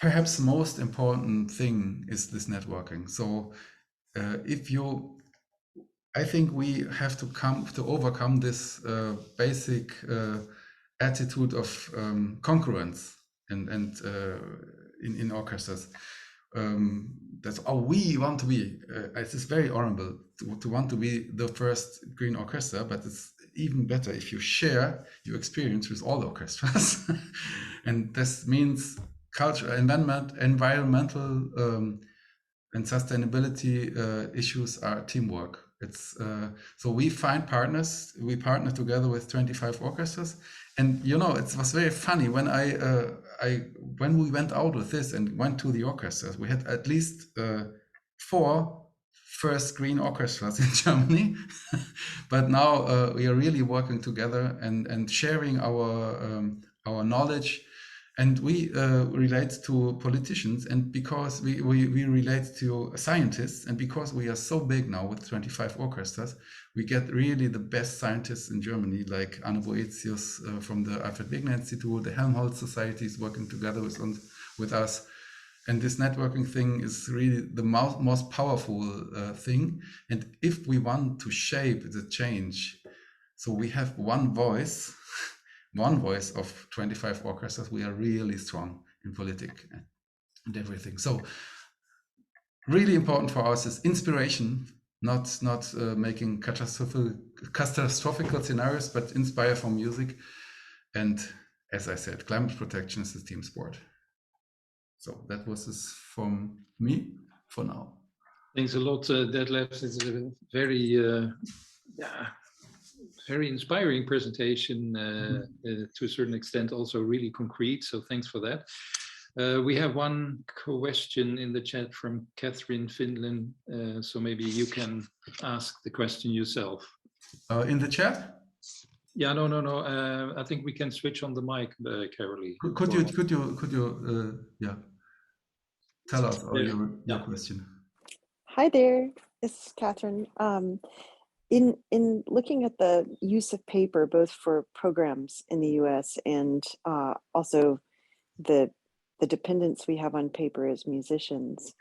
S9: perhaps most important thing is this networking. So I think we have to overcome this basic attitude of concurrence in orchestras. That's how we want to be. It is very honorable to want to be the first green orchestra, but it's even better if you share your experience with all orchestras. And this means culture, environmental and sustainability issues are teamwork. It's so we find partners. We partner together with 25 orchestras, and it was very funny when when we went out with this and went to the orchestras. We had at least 4 first green orchestras in Germany, but now we are really working together and sharing our knowledge. And we relate to politicians, and because we relate to scientists, and because we are so big now with 25 orchestras, we get really the best scientists in Germany, like Anne Boetius from the Alfred Wegener Institute. The Helmholtz Society is working together with with us. And this networking thing is really the most powerful thing. And if we want to shape the change, so we have one voice of 25 orchestras, we are really strong in politics and everything. So really important for us is inspiration, not making catastrophical scenarios, but inspire from music. And as I said, climate protection is a team sport. So that was this from me for now.
S1: Thanks a lot, Detlef. It's a very, very inspiring presentation, to a certain extent, also really concrete. So thanks for that. We have one question in the chat from Catherine Finland. So maybe you can ask the question yourself.
S9: In the chat?
S1: Yeah, no. I think we can switch on the mic, Carolee.
S9: Could you tell us your question?
S10: Hi there, this is Catherine. In looking at the use of paper, both for programs in the US and also the dependence we have on paper as musicians,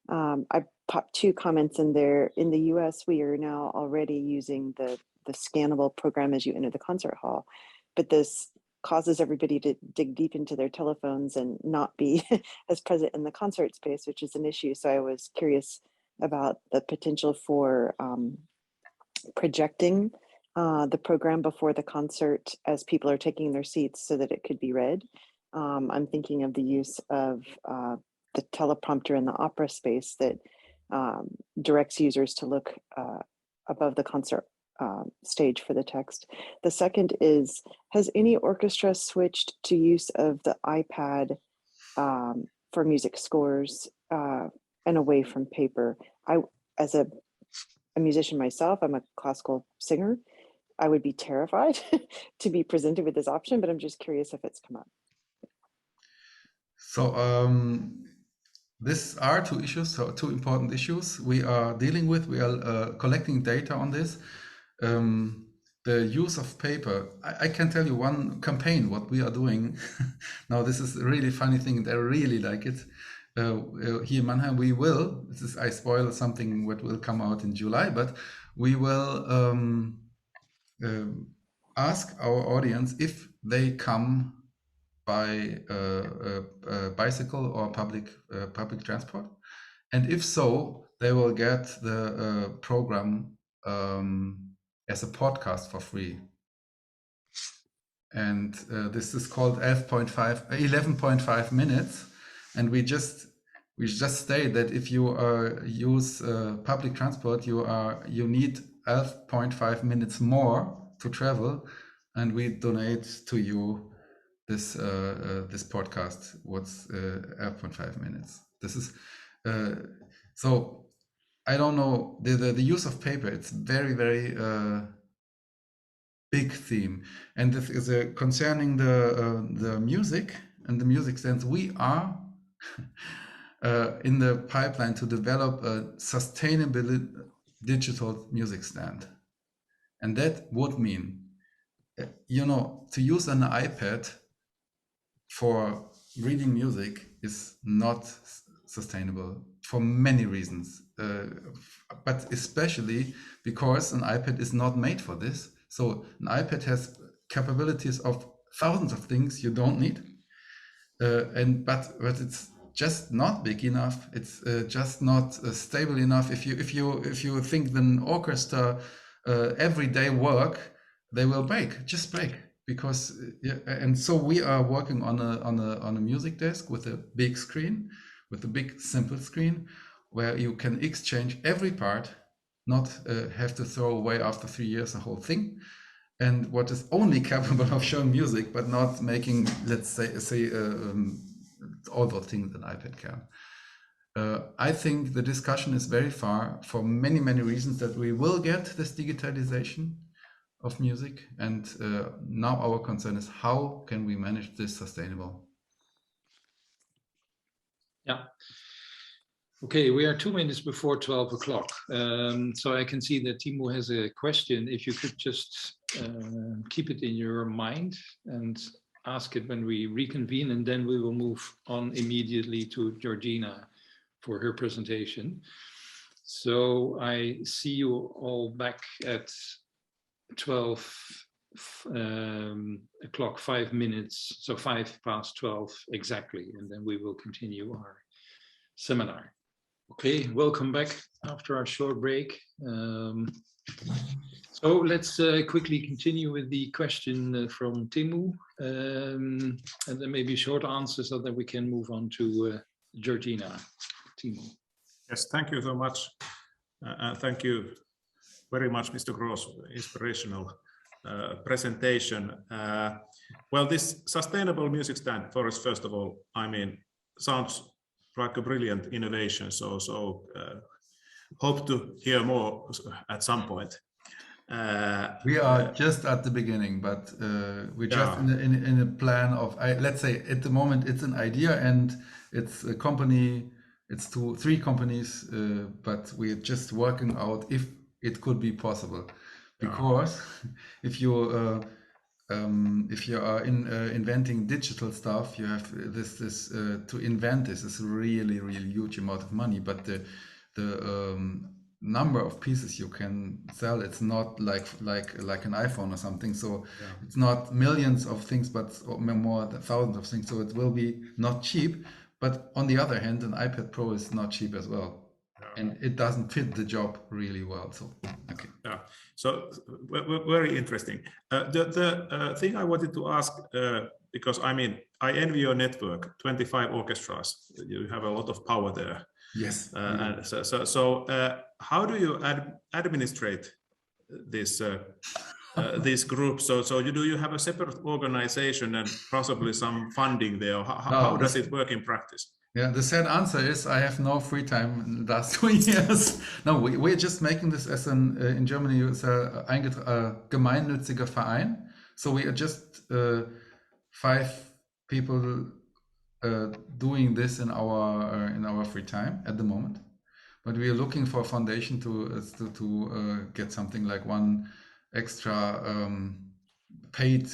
S10: I popped two comments in there. In the US, we are now already using the scannable program as you enter the concert hall, but this causes everybody to dig deep into their telephones and not be as present in the concert space, which is an issue. So I was curious about the potential for projecting the program before the concert as people are taking their seats so that it could be read. I'm thinking of the use of the teleprompter in the opera space that directs users to look above the concert stage for the text. The second is, has any orchestra switched to use of the iPad for music scores and away from paper? As a musician myself, I'm a classical singer. I would be terrified to be presented with this option, but I'm just curious if it's come up.
S9: So these are two issues, so two important issues we are dealing with. We are collecting data on this. The use of paper, I can tell you one campaign, what we are doing. Now, this is a really funny thing, and I really like it. Here in Mannheim, we will, I spoil something what will come out in July, but we will ask our audience if they come by bicycle or public transport. And if so, they will get the program as a podcast for free. And this is called 11.5 minutes. And we just state that if you use public transport, you need 11.5 minutes more to travel, and we donate to you this podcast. What's 11.5 minutes? This is so. I don't know the use of paper. It's very, very big theme, and this is concerning the music and the music sense. We are in the pipeline to develop a sustainable digital music stand, and that would mean, to use an iPad for reading music is not sustainable for many reasons, but especially because an iPad is not made for this. So an iPad has capabilities of thousands of things you don't need, but it's just not big enough. It's just not stable enough. If you think an orchestra everyday work, they will break, because and so we are working on a music desk with a big screen, with a big simple screen, where you can exchange every part, not have to throw away after 3 years the whole thing, and what is only capable of showing music, but not making, let's say all the things that iPad can. I think the discussion is very far for many, many reasons that we will get this digitalization of music, and now our concern is how can we manage this sustainable?
S1: Yeah. Okay, we are 2 minutes before 12 o'clock. So I can see that Timo has a question. If you could just keep it in your mind, and ask it when we reconvene, and then we will move on immediately to Georgina for her presentation. So I see you all back at 12 o'clock, 5 minutes, so 12:05 exactly, and then we will continue our seminar. Okay, welcome back after our short break. So let's quickly continue with the question from Timu, and then maybe a short answer so that we can move on to Georgina. Timu. Yes,
S5: thank you so much. Thank you very much, Mr. Gross, inspirational presentation. Well, this sustainable music stand for us, first of all, I mean, sounds like a brilliant innovation. So hope to hear more at some point.
S9: We are just at the beginning, but we're just in a plan of, let's say at the moment it's an idea and it's a company, it's 2-3 companies, but we're just working out if it could be possible. Because if you are inventing digital stuff, you have this to invent this is really huge amount of money, but the number of pieces you can sell, it's not like an iPhone or something, so it's not millions of things but more than thousands of things, so it will be not cheap. But on the other hand, an iPad Pro is not cheap as well, and it doesn't fit the job really well. So okay.
S5: So very interesting. The thing I wanted to ask, because I mean, I envy your network, 25 orchestras. You have a lot of power there.
S9: Yes.
S5: So how do you administrate this this group? So do you have a separate organization and possibly some funding there? How does it work in practice?
S9: Yeah, the sad answer is I have no free time in the last 2 years. No, we're just making this as an, in Germany, it's a gemeinnütziger Verein. So we are just 5 people doing this in our free time at the moment. But we are looking for a foundation to get something like one extra paid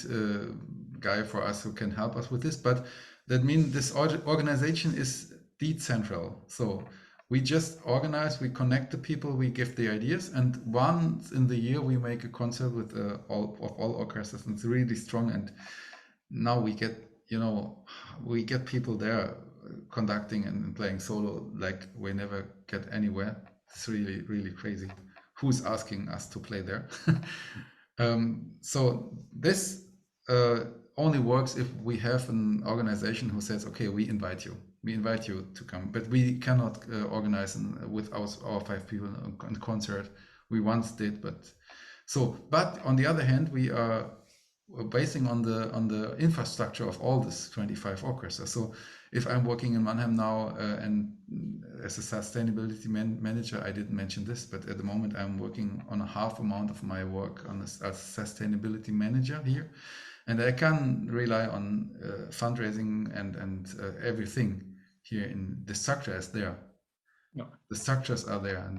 S9: guy for us who can help us with this. But that means this organization is decentral. So we just organize, we connect the people, we give the ideas, and once in the year we make a concert with all orchestras, and it's really strong. And now we get people there conducting and playing solo like we never get anywhere. It's really crazy. Who's asking us to play there? So this only works if we have an organization who says, okay, we invite you to come, but we cannot organize with our 5 people on concert. We once did, but on the other hand, we are basing on the infrastructure of all this 25 orchestras. So if I'm working in Mannheim now and as a sustainability manager, I didn't mention this, but at the moment I'm working on a half amount of my work as sustainability manager here. And I can rely on fundraising and everything here. In the structure is there. Yeah. The structures are there,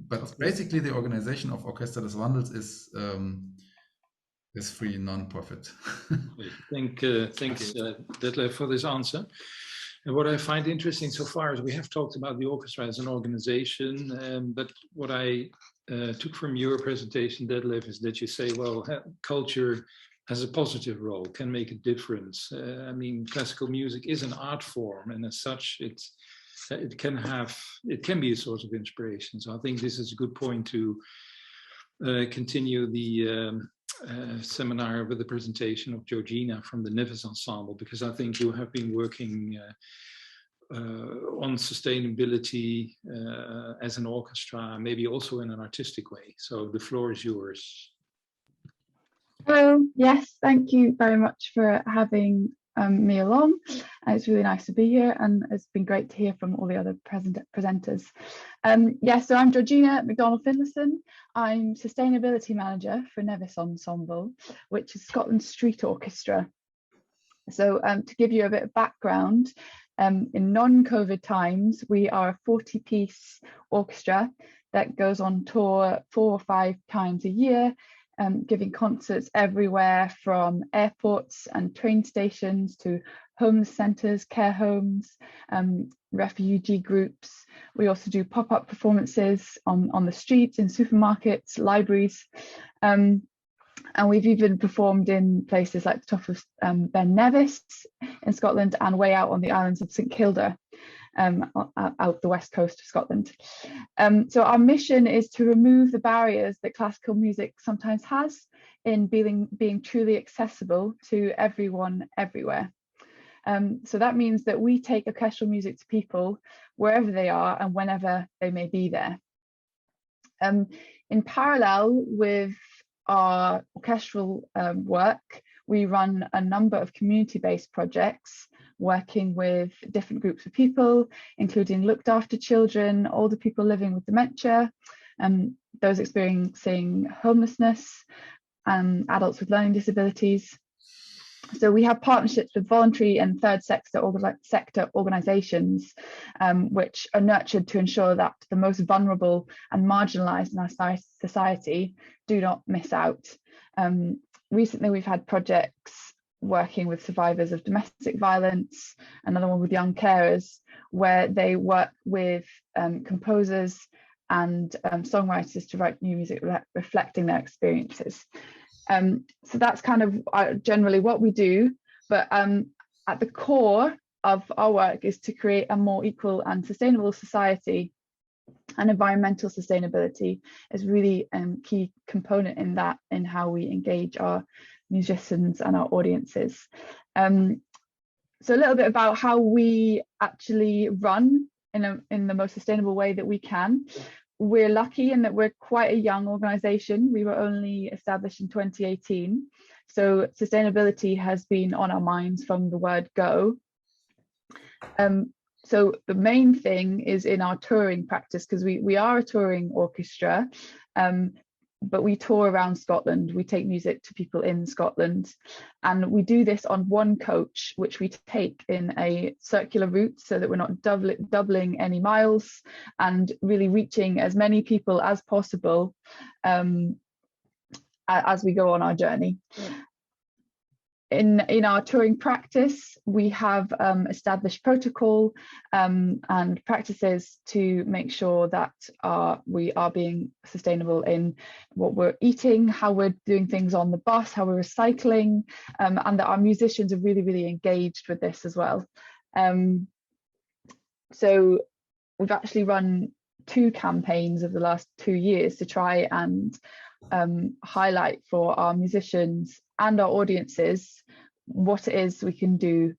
S9: but basically the organization of Orchestra des Wandels is free, non-profit.
S1: Thanks, Detlef, for this answer. And what I find interesting so far is we have talked about the orchestra as an organization, but what I took from your presentation, Detlef, is that you say, well, culture has a positive role, can make a difference. I mean, classical music is an art form, and as such, it can be a source of inspiration. So I think this is a good point to continue the seminar with the presentation of Georgina from the Neves Ensemble, because I think you have been working on sustainability as an orchestra, maybe also in an artistic way. So the floor is yours.
S2: Hello, yes, thank you very much for having me along. It's really nice to be here, and it's been great to hear from all the other presenters. So I'm Georgina McDonald-Finlayson. I'm Sustainability Manager for Neves Ensemble, which is Scotland's street orchestra. So to give you a bit of background, in non-COVID times, we are a 40-piece orchestra that goes on tour 4 or 5 times a year, giving concerts everywhere from airports and train stations to homeless centres, care homes, refugee groups. We also do pop-up performances on the streets, in supermarkets, libraries. And we've even performed in places like the top of Ben Nevis in Scotland and way out on the islands of St Kilda, out the west coast of Scotland. So our mission is to remove the barriers that classical music sometimes has in being truly accessible to everyone, everywhere. So that means that we take orchestral music to people wherever they are and whenever they may be there. In parallel with our orchestral work, we run a number of community-based projects working with different groups of people, including looked after children, older people living with dementia, those experiencing homelessness, adults with learning disabilities. So we have partnerships with voluntary and third sector organisations, which are nurtured to ensure that the most vulnerable and marginalised in our society do not miss out. Recently, we've had projects working with survivors of domestic violence, another one with young carers, where they work with composers and songwriters to write new music reflecting their experiences. So that's kind of generally what we do, but at the core of our work is to create a more equal and sustainable society, and environmental sustainability is really a key component in that, in how we engage our musicians and our audiences. So a little bit about how we actually run in the most sustainable way that we can. We're lucky in that we're quite a young organisation. We were only established in 2018. So sustainability has been on our minds from the word go. So the main thing is in our touring practice, because we are a touring orchestra, but we tour around Scotland. We take music to people in Scotland, and we do this on one coach, which we take in a circular route so that we're not doubling any miles, and really reaching as many people as possible as we go on our journey. In our touring practice, we have established protocol and practices to make sure that we are being sustainable in what we're eating, how we're doing things on the bus, how we're recycling, and that our musicians are really, really engaged with this as well. So we've actually run 2 campaigns over the last 2 years to try and highlight for our musicians and our audiences what it is we can do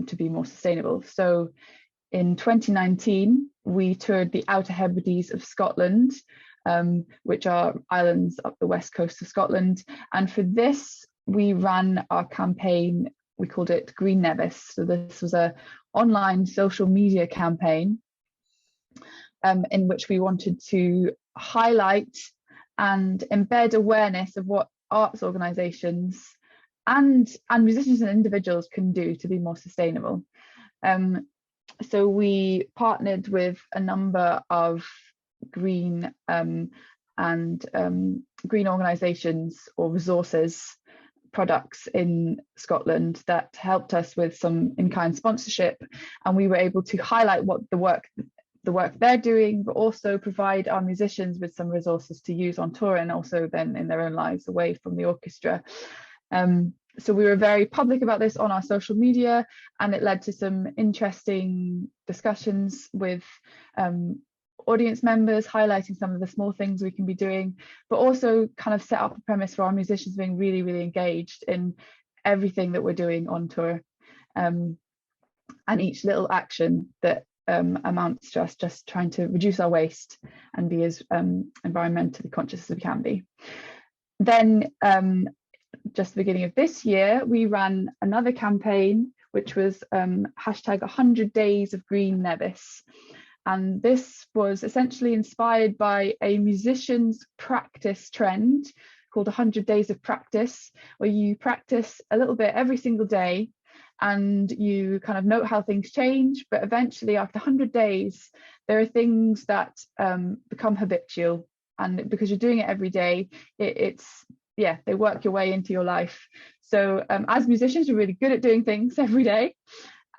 S2: to be more sustainable. So in 2019, we toured the Outer Hebrides of Scotland, which are islands up the west coast of Scotland. And for this, we ran our campaign, we called it Green Nevis. So this was an online social media campaign in which we wanted to highlight and embed awareness of what arts organisations and musicians and individuals can do to be more sustainable. So we partnered with a number of green green organisations or resources products in Scotland that helped us with some in-kind sponsorship, and we were able to highlight what the work they're doing, but also provide our musicians with some resources to use on tour and also then in their own lives away from the orchestra. So we were very public about this on our social media, and it led to some interesting discussions with audience members, highlighting some of the small things we can be doing, but also kind of set up a premise for our musicians being really, really engaged in everything that we're doing on tour, and each little action that amounts to us just trying to reduce our waste and be as environmentally conscious as we can be. Then just the beginning of this year, we ran another campaign, which was hashtag 100 Days of Green Nevis. And this was essentially inspired by a musician's practice trend called 100 Days of Practice, where you practice a little bit every single day and you kind of note how things change, but eventually after 100 days, there are things that become habitual. And because you're doing it every day, it's they work your way into your life. So as musicians, we're really good at doing things every day.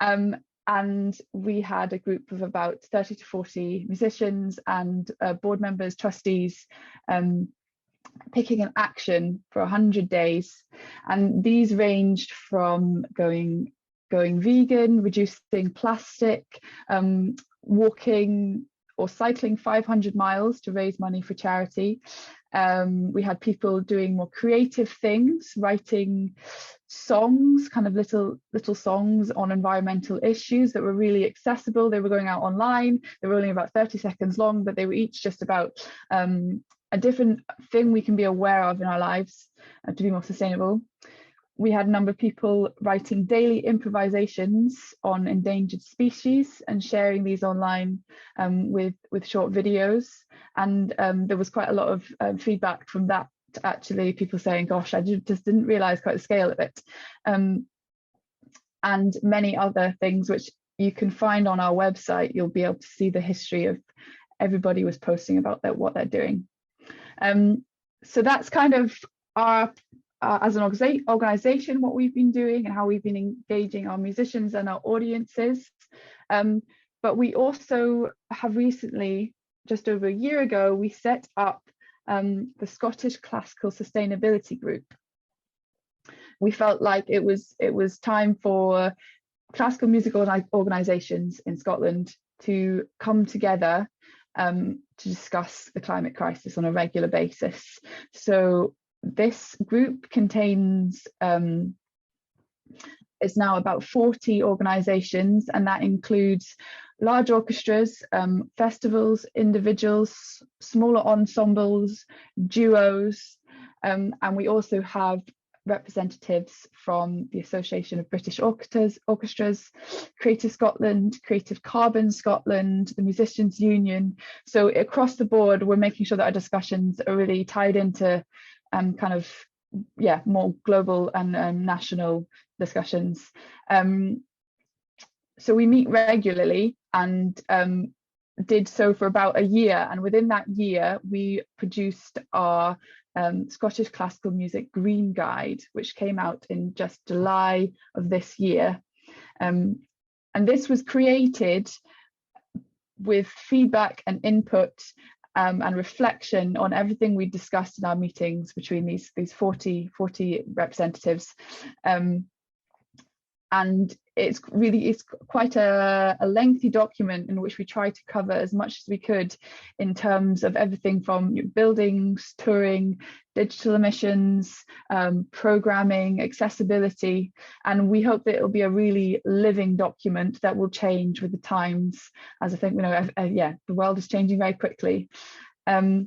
S2: And we had a group of about 30 to 40 musicians and board members, trustees, picking an action for 100 days. And these ranged from going vegan, reducing plastic, walking or cycling 500 miles to raise money for charity. We had people doing more creative things, writing songs, kind of little songs on environmental issues that were really accessible. They were going out online. They were only about 30 seconds long, but they were each just about a different thing we can be aware of in our lives to be more sustainable. We had a number of people writing daily improvisations on endangered species and sharing these online with short videos. And there was quite a lot of feedback from that, actually, people saying, gosh, I just didn't realise quite the scale of it. And many other things which you can find on our website. You'll be able to see the history of everybody was posting about what they're doing. So that's kind of our as an organisation, what we've been doing and how we've been engaging our musicians and our audiences. But we also have recently, just over a year ago, we set up the Scottish Classical Sustainability Group. We felt like it was time for classical music organisations in Scotland to come together to discuss the climate crisis on a regular basis. So this group contains is now about 40 organisations, and that includes large orchestras, festivals, individuals, smaller ensembles, duos, and we also have representatives from the Association of British Orchestras, Creative Scotland, Creative Carbon Scotland, the Musicians Union. So across the board, we're making sure that our discussions are really tied into more global and national discussions. So we meet regularly and did so for about a year, and within that year we produced our Scottish Classical Music Green Guide, which came out in just July of this year. And this was created with feedback and input and reflection on everything we discussed in our meetings between these 40 representatives. And it's quite a lengthy document in which we try to cover as much as we could in terms of everything from buildings, touring, digital emissions, programming, accessibility. And we hope that it'll be a really living document that will change with the times, as I think we know, the world is changing very quickly. So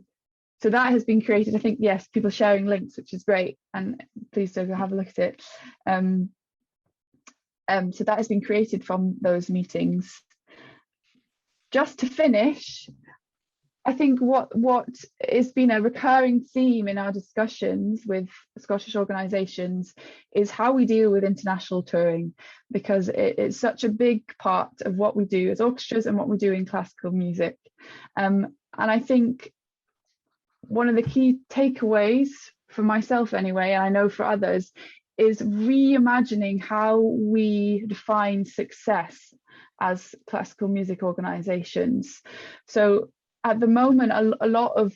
S2: that has been created. I think, yes, people sharing links, which is great, and please do have a look at it. So that has been created from those meetings. Just to finish, I think what has been a recurring theme in our discussions with Scottish organisations is how we deal with international touring, because it's such a big part of what we do as orchestras and what we do in classical music. And I think one of the key takeaways for myself anyway, and I know for others, is reimagining how we define success as classical music organisations. So at the moment, a lot of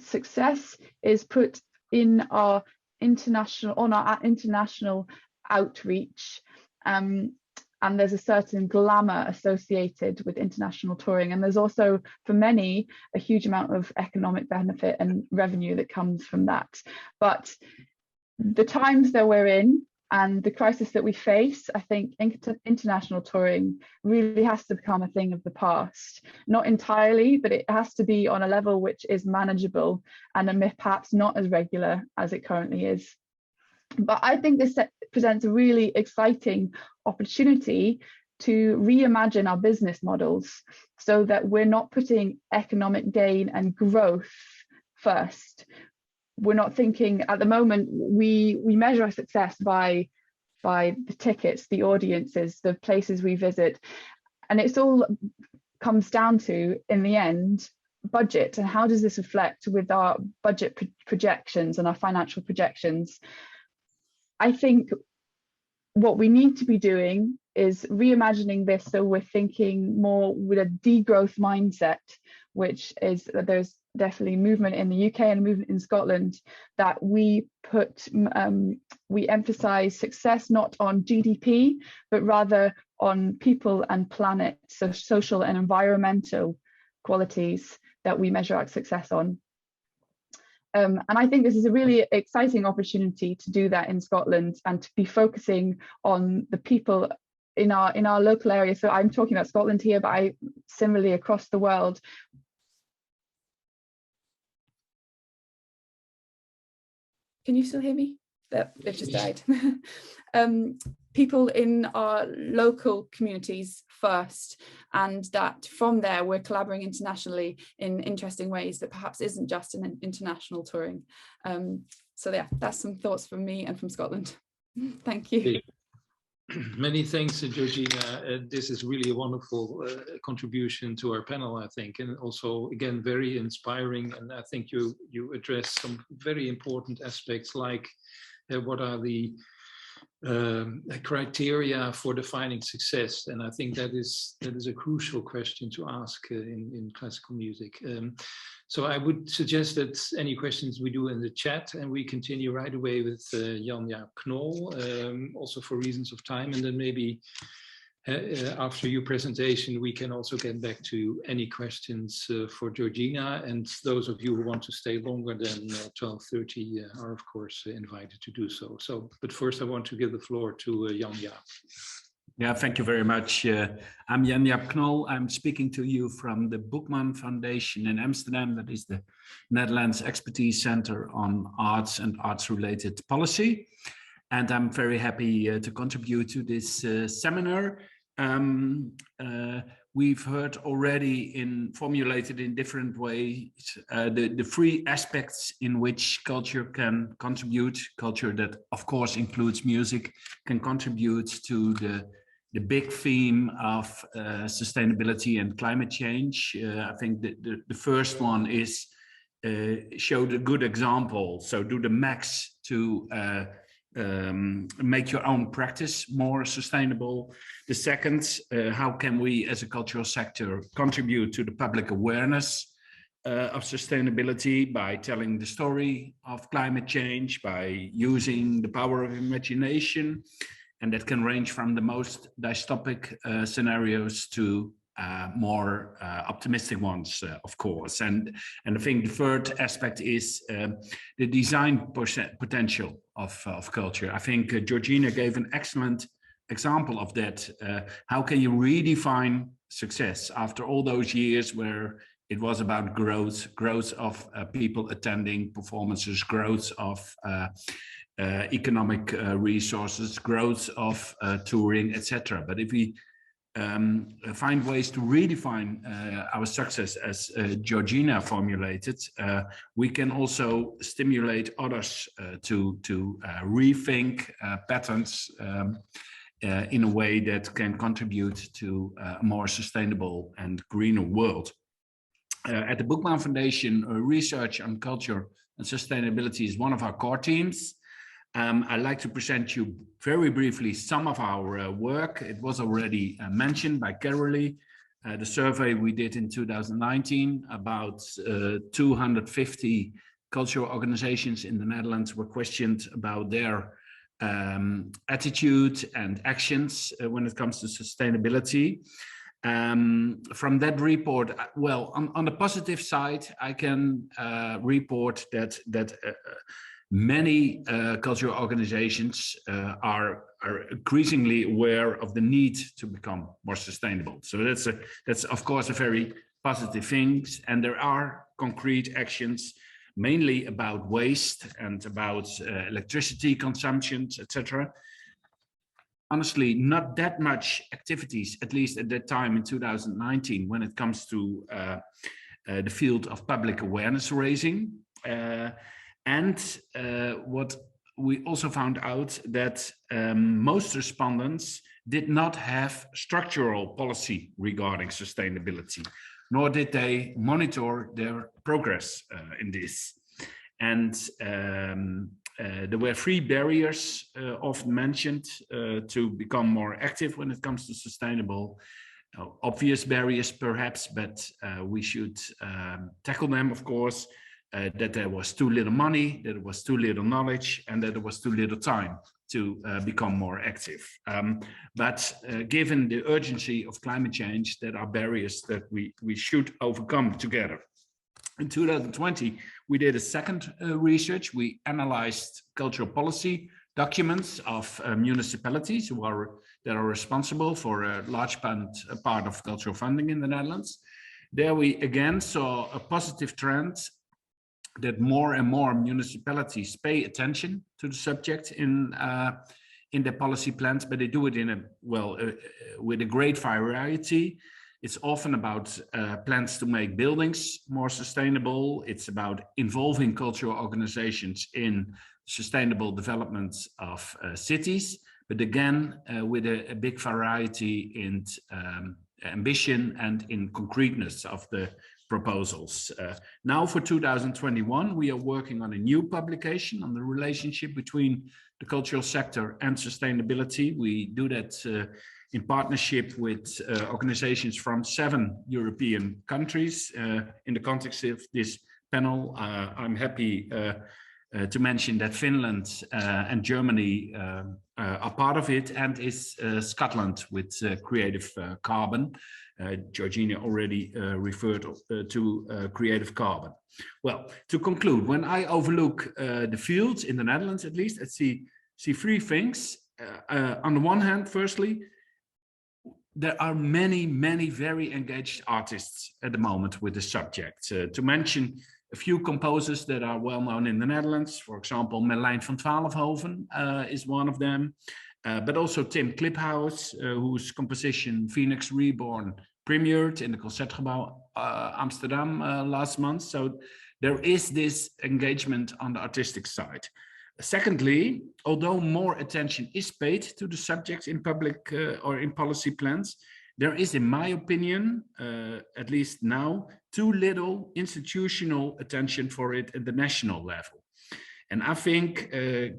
S2: success is put in our international outreach, and there's a certain glamour associated with international touring, and there's also, for many, a huge amount of economic benefit and revenue that comes from that. But the times that we're in and the crisis that we face, I think international touring really has to become a thing of the past. Not entirely, but it has to be on a level which is manageable and perhaps not as regular as it currently is. But I think this presents a really exciting opportunity to reimagine our business models so that we're not putting economic gain and growth first. We're not thinking, at the moment, we measure our success by the tickets, the audiences, the places we visit, and it's all comes down to, in the end, budget, and how does this reflect with our budget projections and our financial projections? I think what we need to be doing is reimagining this, so we're thinking more with a degrowth mindset, which is that there's definitely movement in the UK and movement in Scotland, that we emphasize success not on GDP, but rather on people and planet, so social and environmental qualities that we measure our success on. And I think this is a really exciting opportunity to do that in Scotland and to be focusing on the people in our local area. So I'm talking about Scotland here, but similarly across the world. Can you still hear me? They've just died. People in our local communities first, and that from there we're collaborating internationally in interesting ways that perhaps isn't just an international touring. So yeah, that's some thoughts from me and from Scotland. Thank you.
S1: Many thanks, Georgina. This is really a wonderful contribution to our panel, I think, and also, again, very inspiring. And I think you address some very important aspects, like what are the criteria for defining success, and I think that is a crucial question to ask in classical music. So I would suggest that any questions we do in the chat, and we continue right away with Jan-Jaap Knol, also for reasons of time, and then maybe after your presentation we can also get back to any questions for Georgina, and those of you who want to stay longer than 12:30 are of course invited to do so. But first I want to give the floor to Jan-Jaap.
S11: Yeah, thank you very much. I'm Jan-Jaap Knol. I'm speaking to you from the Boekman Foundation in Amsterdam. That is the Netherlands Expertise Center on Arts and Arts-related Policy. And I'm very happy to contribute to this seminar. We've heard already formulated in different ways the three aspects in which culture can contribute. Culture that, of course, includes music, can contribute to the big theme of sustainability and climate change. I think the first one is show the good example. So do the max to make your own practice more sustainable. The second, how can we as a cultural sector contribute to the public awareness of sustainability by telling the story of climate change, by using the power of imagination, and that can range from the most dystopic scenarios to more optimistic ones, of course. And I think the third aspect is the design potential of culture. I think Georgina gave an excellent example of that. How can you redefine success after all those years where it was about growth of people attending performances, growth of economic resources, growth of touring, etc. But if we find ways to redefine our success as Georgina formulated, we can also stimulate others to rethink patterns in a way that can contribute to a more sustainable and greener world. At the Boekman Foundation, research on culture and sustainability is one of our core teams. I'd like to present you very briefly some of our work. It was already mentioned by Carolee. The survey we did in 2019, about 250 cultural organizations in the Netherlands were questioned about their attitude and actions when it comes to sustainability. From that report, well, on the positive side, I can report that many cultural organizations are increasingly aware of the need to become more sustainable. So that's of course a very positive thing. And there are concrete actions, mainly about waste and about electricity consumptions, etc. Honestly, not that much activities, at least at that time in 2019, when it comes to the field of public awareness raising. And what we also found out that most respondents did not have structural policy regarding sustainability. nor did they monitor their progress in this. And there were 3 barriers often mentioned to become more active when it comes to sustainable. Obvious barriers perhaps, but we should tackle them, of course. That there was too little money, that there was too little knowledge, and that there was too little time to become more active. But given the urgency of climate change, there are barriers that we should overcome together. In 2020, we did a second research. We analyzed cultural policy documents of municipalities that are responsible for a large part of cultural funding in the Netherlands. There we again saw a positive trend that more and more municipalities pay attention to the subject in their policy plans, but they do it in with a great variety. It's often about plans to make buildings more sustainable. It's about involving cultural organizations in sustainable development of cities, but again, with a big variety in ambition and in concreteness of the proposals. Now for 2021, we are working on a new publication on the relationship between the cultural sector and sustainability. We do that in partnership with organizations from 7 European countries. In the context of this panel, I'm happy to mention that Finland and Germany are part of it, and is Scotland with Creative Carbon. Georgina already referred to Creative Carbon. Well, to conclude, when I overlook the fields in the Netherlands, at least, I see 3 things. On the one hand, firstly, there are many very engaged artists at the moment with the subject. To mention a few composers that are well known in the Netherlands, for example, Merlijn van Twaalfhoven is one of them, but also Tim Kliphuis, whose composition Phoenix Reborn premiered in the Concertgebouw Amsterdam last month. So there is this engagement on the artistic side. Secondly, although more attention is paid to the subject in public or in policy plans, there is, in my opinion, at least now, too little institutional attention for it at the national level. And I think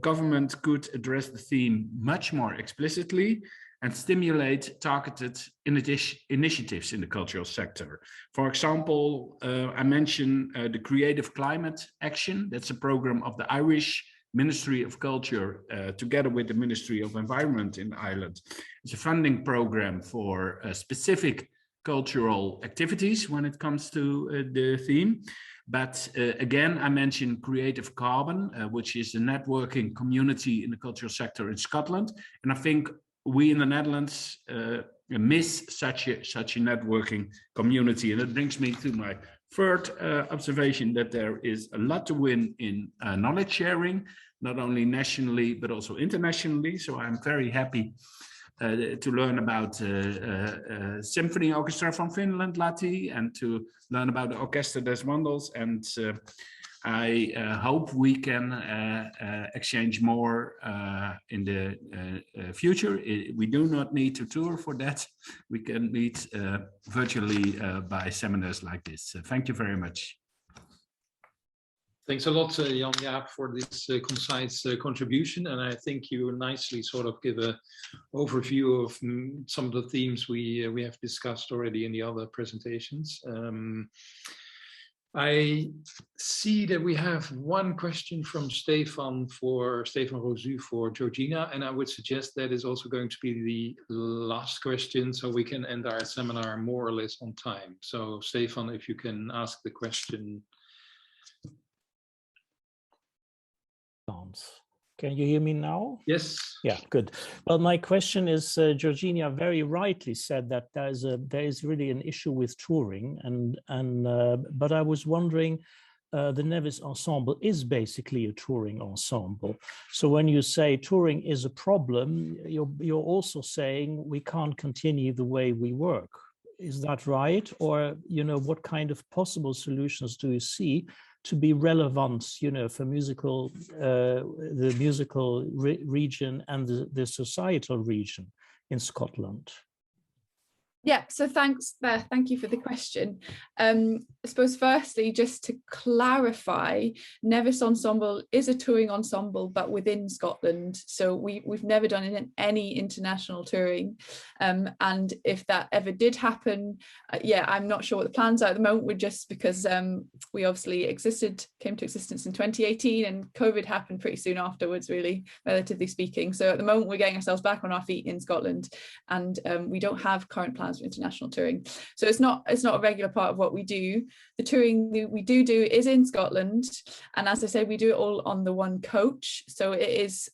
S11: government could address the theme much more explicitly and stimulate targeted initiatives in the cultural sector. For example, I mentioned the Creative Climate Action. That's a program of the Irish Ministry of Culture, together with the Ministry of Environment in Ireland. It's a funding program for specific cultural activities when it comes to the theme. But again, I mentioned Creative Carbon, which is a networking community in the cultural sector in Scotland. And I think we in the Netherlands miss such a networking community. And it brings me to my third observation, that there is a lot to win in knowledge sharing, not only nationally, but also internationally. So I'm very happy to learn about Symphony Orchestra from Finland, Lahti, and to learn about the Orchestra des Wandels. And I hope we can exchange more in the future. We do not need to tour for that. We can meet virtually by seminars like this. Thank you very much.
S1: Thanks a lot, Jan-Jaap, for this concise contribution. And I think you nicely sort of give an overview of some of the themes we have discussed already in the other presentations. I see that we have one question from Stefan Rosu for Georgina, and I would suggest that is also going to be the last question, so we can end our seminar more or less on time. So Stefan, if you can ask the question.
S8: Can you hear me now?
S1: Yes.
S8: Yeah, good. Well, my question is, Georgina very rightly said that there is really an issue with touring, but I was wondering, the Nevis Ensemble is basically a touring ensemble. So when you say touring is a problem, you're also saying we can't continue the way we work. Is that right? Or, what kind of possible solutions do you see to be relevant, for the musical region and the societal region in Scotland?
S2: Yeah, so thanks, Beth. Thank you for the question. I suppose firstly, just to clarify, Nevis Ensemble is a touring ensemble, but within Scotland. So we've never done any international touring. And if that ever did happen, yeah, I'm not sure what the plans are at the moment. We're just because we obviously came to existence in 2018 and COVID happened pretty soon afterwards, really, relatively speaking. So at the moment, we're getting ourselves back on our feet in Scotland, and we don't have current plans for international touring. So it's not a regular part of what we do. The touring we do is in Scotland, and as I said, we do it all on the one coach, so it is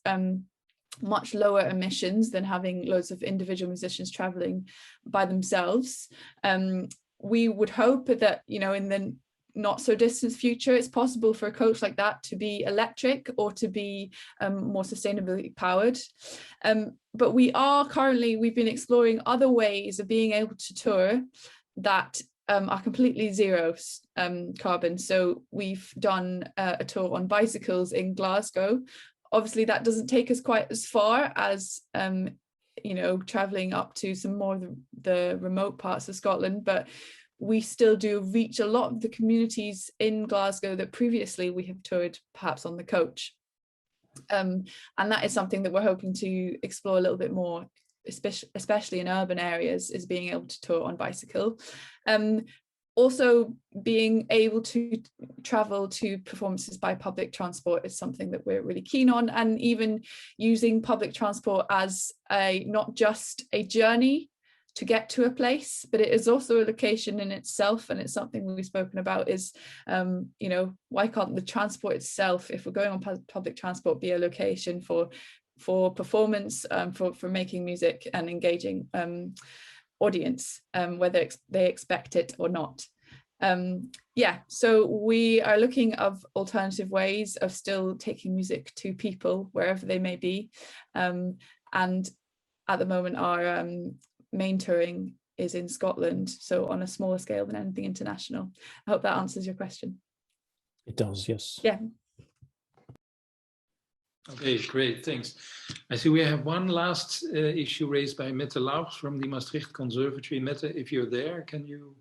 S2: much lower emissions than having loads of individual musicians traveling by themselves. We would hope that, you know, in the not so distant future, it's possible for a coach like that to be electric or to be more sustainably powered. But we've been exploring other ways of being able to tour that are completely zero carbon. So we've done a tour on bicycles in Glasgow. Obviously that doesn't take us quite as far as you know, traveling up to some more of the remote parts of Scotland, but we still do reach a lot of the communities in Glasgow that previously we have toured perhaps on the coach. And that is something that we're hoping to explore a little bit more, especially in urban areas, is being able to tour on bicycle. Also, being able to travel to performances by public transport is something that we're really keen on, and even using public transport as not just a journey to get to a place, but it is also a location in itself. And it's something we've spoken about is, you know, why can't the transport itself, if we're going on public transport, be a location for performance, for making music and engaging audience, whether they expect it or not. Yeah, so we are looking of alternative ways of still taking music to people wherever they may be. And at the moment, our main touring is in Scotland, so on a smaller scale than anything international. I hope that answers your question.
S8: It does, yes.
S2: Yeah.
S1: Okay, great, thanks. I see we have one last issue raised by Mette Lauws from the Maastricht Conservatory. Mette, if you're there, can you...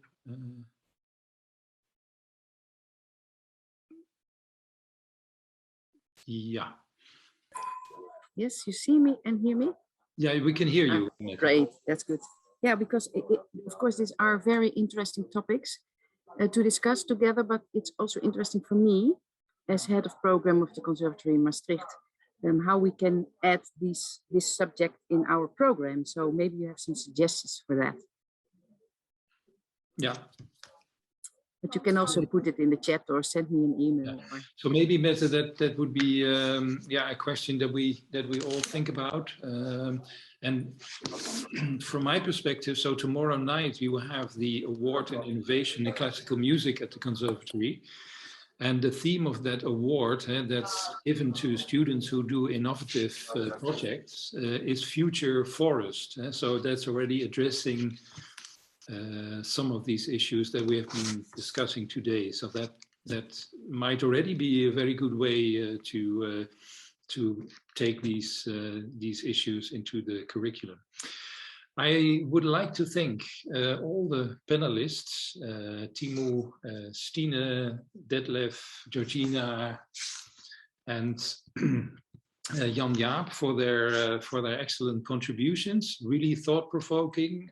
S1: Yeah.
S12: Yes, you see me and hear me?
S1: Yeah, we can hear you.
S12: Great, that's good. Yeah, because of course, these are very interesting topics to discuss together, but it's also interesting for me as head of program of the Conservatory in Maastricht, how we can add this subject in our program. So maybe you have some suggestions for that.
S1: Yeah.
S12: But you can also put it in the chat or send me an email.
S1: Yeah. So maybe, Mette, that would be yeah, a question that we all think about. And from my perspective, so tomorrow night we will have the award in innovation in classical music at the Conservatory. And the theme of that award that's given to students who do innovative projects is Future Forest. So that's already addressing some of these issues that we have been discussing today. So that might already be a very good way to take these issues into the curriculum. I would like to thank all the panelists, Timo, Stine, Detlef, Georgina, and Jan Jaap for their excellent contributions. Really thought-provoking,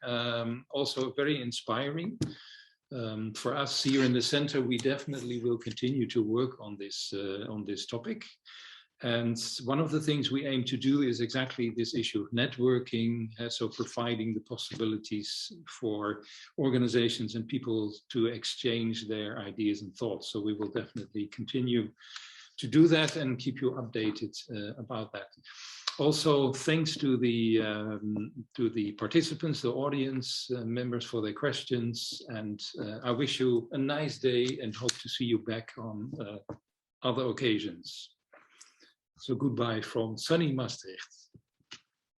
S1: also very inspiring. For us here in the center, we definitely will continue to work on this topic. And one of the things we aim to do is exactly this issue of networking, so providing the possibilities for organizations and people to exchange their ideas and thoughts. So we will definitely continue to do that and keep you updated about that. Also, thanks to the participants, the audience members for their questions, and I wish you a nice day and hope to see you back on other occasions. So goodbye from sunny Maastricht.